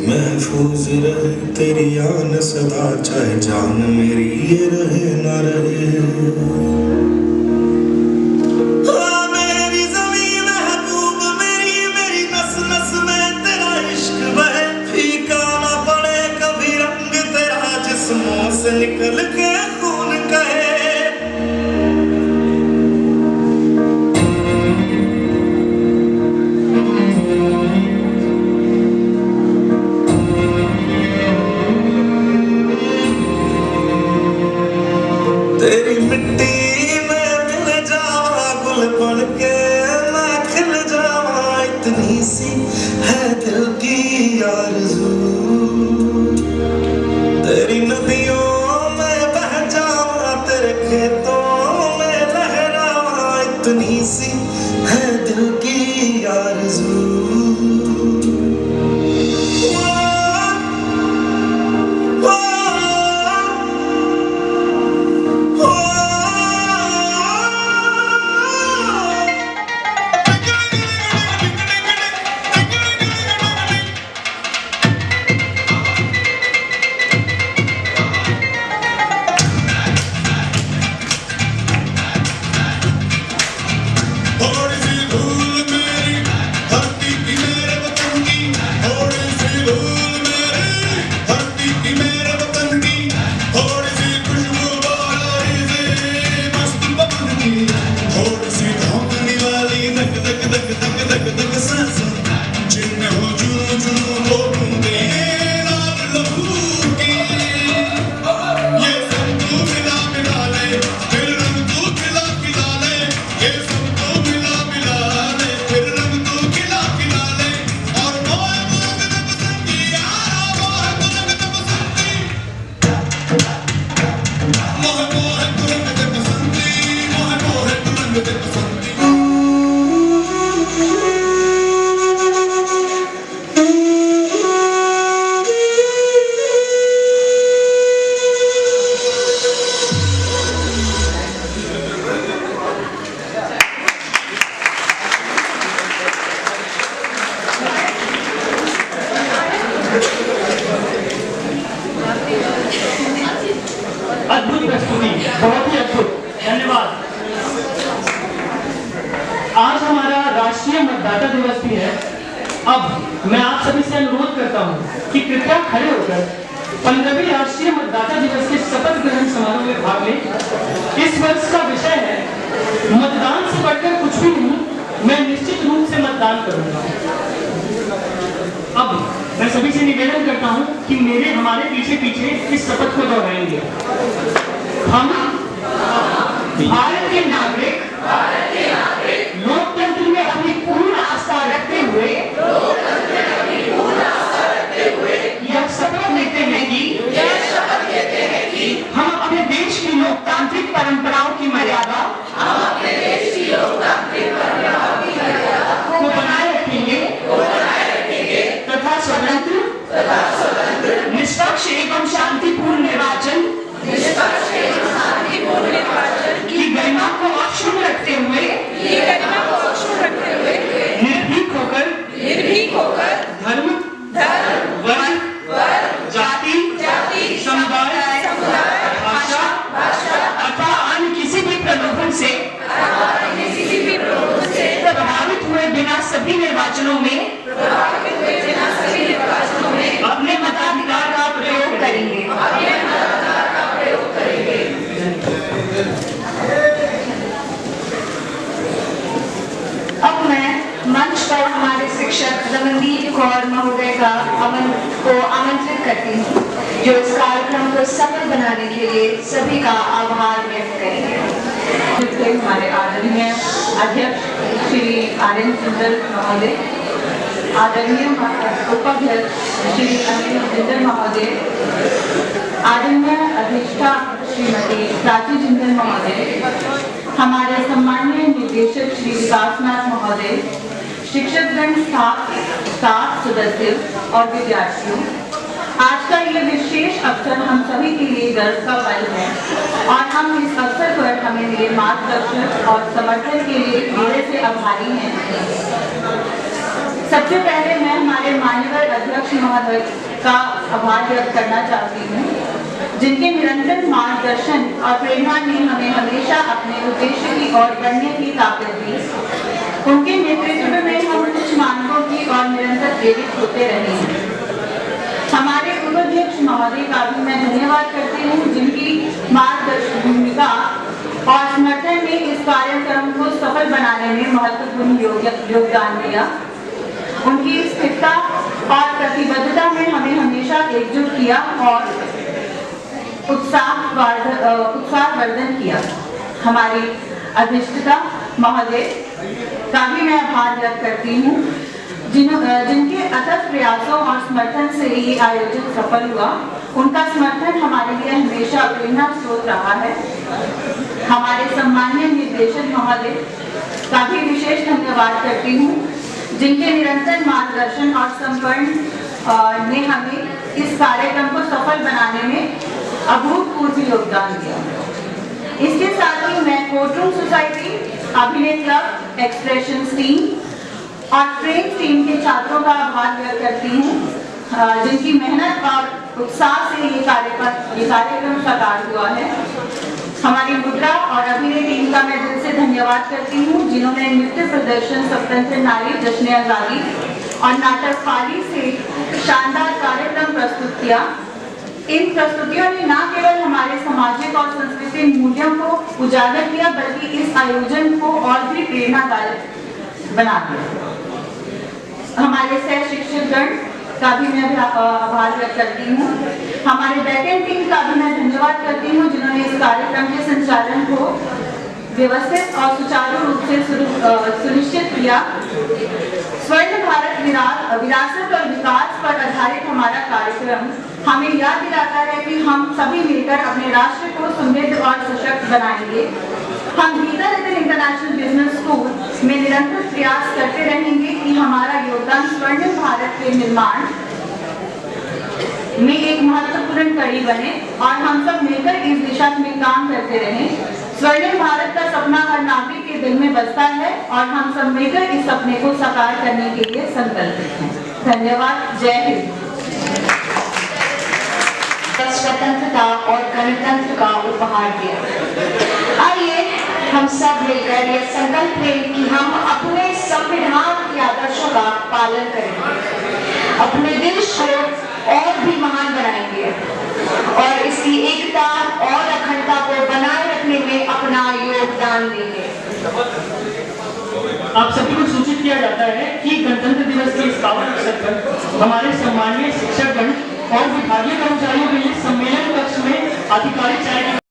महफूज रहे तेरी आन सदा चाहे जान मेरी ये रहे ना रहे मेरी ज़मीन महबूब मेरी नस नस में तेरा इश्क बहे फीका ना पड़े कभी रंग तेरा जिस्मों से निकल के खून कहे तेरी मिट्टी में मिल जावा गुल बन के मैं खिल जावा इतनी सी है दिल की आरज़ू तेरी नदियों में बह जावा तेरे खेतों में लहरावा इतनी सी है दिल की आरज़ू अद्भुत प्रस्तुति, बहुत ही अद्भुत, धन्यवाद। आज हमारा राष्ट्रीय मतदाता दिवस भी है अब मैं आप सभी से अनुरोध करता हूँ कि कृपया खड़े होकर 15वें राष्ट्रीय मतदाता दिवस के शपथ ग्रहण समारोह में भाग लें। इस वर्ष का विषय है मतदान से बढ़कर कुछ भी नहीं, मैं निश्चित रूप से मतदान करूंगा। अब मैं सभी से निवेदन करता हूं कि हमारे पीछे पीछे इस शपथ को दोहराएंगे। हम भारत के नागरिक लोकतंत्र में अपनी पूर्ण आस्था रखते हुए यह शपथ लेते हैं कि हम अपने देश की लोकतांत्रिक परंपराओं की मर्यादा को बनाए रखेंगे तथा स्वतंत्र, निष्पक्ष एवं शांतिपूर्ण निर्वाचन की गरिमा को अक्षुण्ण रखते हुए निर्भीक होकर धर्म, वर्ग, जाति, समुदाय, भाषा अथवा अन्य किसी भी प्रलोभन से प्रभावित हुए बिना सभी निर्वाचनों में अपने मताधिकार का प्रयोग करेंगे। अब मैं मंच पर हमारे शिक्षक रमनदीप कौर महोदय को आमंत्रित करती हूँ, जो इस कार्यक्रम को सफल बनाने के लिए सभी का आभार व्यक्त करेंगे। हमारे आदरणीय अध्यक्ष श्री आर्यन सुंदर महोदय, आदरणीय उपाध्यक्ष श्री अनिल जिंदल महोदय, आदरणीय अधिष्ठा श्रीमती प्राची जिंदल महोदय, हमारे सम्माननीय निदेशक श्री विकासनाथ महोदय, शिक्षकगण, स्टाफ सदस्य और विद्यार्थियों, आज का ये विशेष अवसर हम सभी के लिए गर्व का पल है और हम इस अवसर पर हमें मिले मार्गदर्शन और समर्थन के लिए हृदय से आभारी हैं। सबसे पहले मैं हमारे माननीय अध्यक्ष महोदय का आभार व्यक्त करना चाहती हूँ, जिनके निरंतर मार्गदर्शन और प्रेरणा ने हमें हमेशा अपने उद्देश्य की ओर बढ़ने की ताकत दी। उनके नेतृत्व में हम उच्च मानकों की ओर निरंतर प्रेरित होते रहे हैं। हमारे उपाध्यक्ष महोदय का भी मैं धन्यवाद करती हूँ, जिनकी मार्गदर्शन भूमिका और समर्थन ने इस कार्यक्रम को सफल बनाने में महत्वपूर्ण योगदान दिया। उनकी स्थिरता और प्रतिबद्धता ने हमें हमेशा एकजुट किया और उत्साहवर्धन किया। हमारी अधिष्ठता महोदय का भी मैं आभार व्यक्त करती हूँ, जिनके अथक प्रयासों और समर्थन से ये आयोजन सफल हुआ। उनका समर्थन हमारे लिए हमेशा प्रेरणा स्रोत रहा है। हमारे सम्माननीय निदेशक महोदय का भी विशेष धन्यवाद करती हूँ, जिनके निरंतर मार्गदर्शन और समर्पण ने हमें इस कार्यक्रम को सफल बनाने में अभूतपूर्व योगदान दिया। इसके साथ ही मैं कोर्टरूम सोसाइटी, अभिनय क्लब, एक्सप्रेशन टीम और फ्रेम टीम के छात्रों का आभार व्यक्त करती हूँ, जिनकी मेहनत और उत्साह से ये कार्यक्रम साकार हुआ है। हमारी मुद्रा और अभिनय टीम का मैं दिल से धन्यवाद करती हूँ, जिन्होंने नृत्य प्रदर्शन स्वतंत्र नारी जश्न आजादी और नाटक पाली से शानदार कार्यक्रम प्रस्तुत किया। इन प्रस्तुतियों ने न केवल हमारे सामाजिक और सांस्कृतिक मूल्यों को उजागर किया, बल्कि इस आयोजन को और भी प्रेरणादायक बना दिया। हमारे सह शिक्षकगण का भी मैं आभार व्यक्त करती हूँ। हमारे बैकएंड टीम का भी मैं धन्यवाद करती हूँ, जिन्होंने इस कार्यक्रम के संचालन को व्यवस्थित और सुचारू रूप से सुनिश्चित किया। स्वर्ण भारत विरासत और विकास पर आधारित हमारा कार्यक्रम हमें याद दिलाता है कि हम सभी मिलकर अपने राष्ट्र को समृद्ध और सशक्त बनाएंगे। हम गीता नगर इंटरनेशनल बिजनेस स्कूल में निरंतर प्रयास करते रहेंगे कि हमारा योगदान स्वर्ण भारत के निर्माण में एक महत्वपूर्ण कड़ी बने और हम सब मिलकर इस दिशा में काम करते रहें। स्वर्णिम भारत का सपना हर नागरिक के दिल में बसता है और हम सब मिलकर इस सपने को साकार करने के लिए संकल्पित हैं। धन्यवाद। जय हिंद। स्वतंत्रता और गणतंत्र का उपहार दिया। आइए हम सब मिलकर यह संकल्प लें कि हम अपने संविधान के आदर्शों का पालन करें। अपने देश को और भी महान बनाएंगे और इसकी एकता और अखंडता को बनाए रखने में अपना योगदान देंगे। आप सभी को सूचित किया जाता है कि गणतंत्र दिवस के इस पावन अवसर पर हमारे सम्मानीय शिक्षकगण और विभागीय कर्मचारियों के लिए सम्मेलन कक्ष में आधिकारिक चाय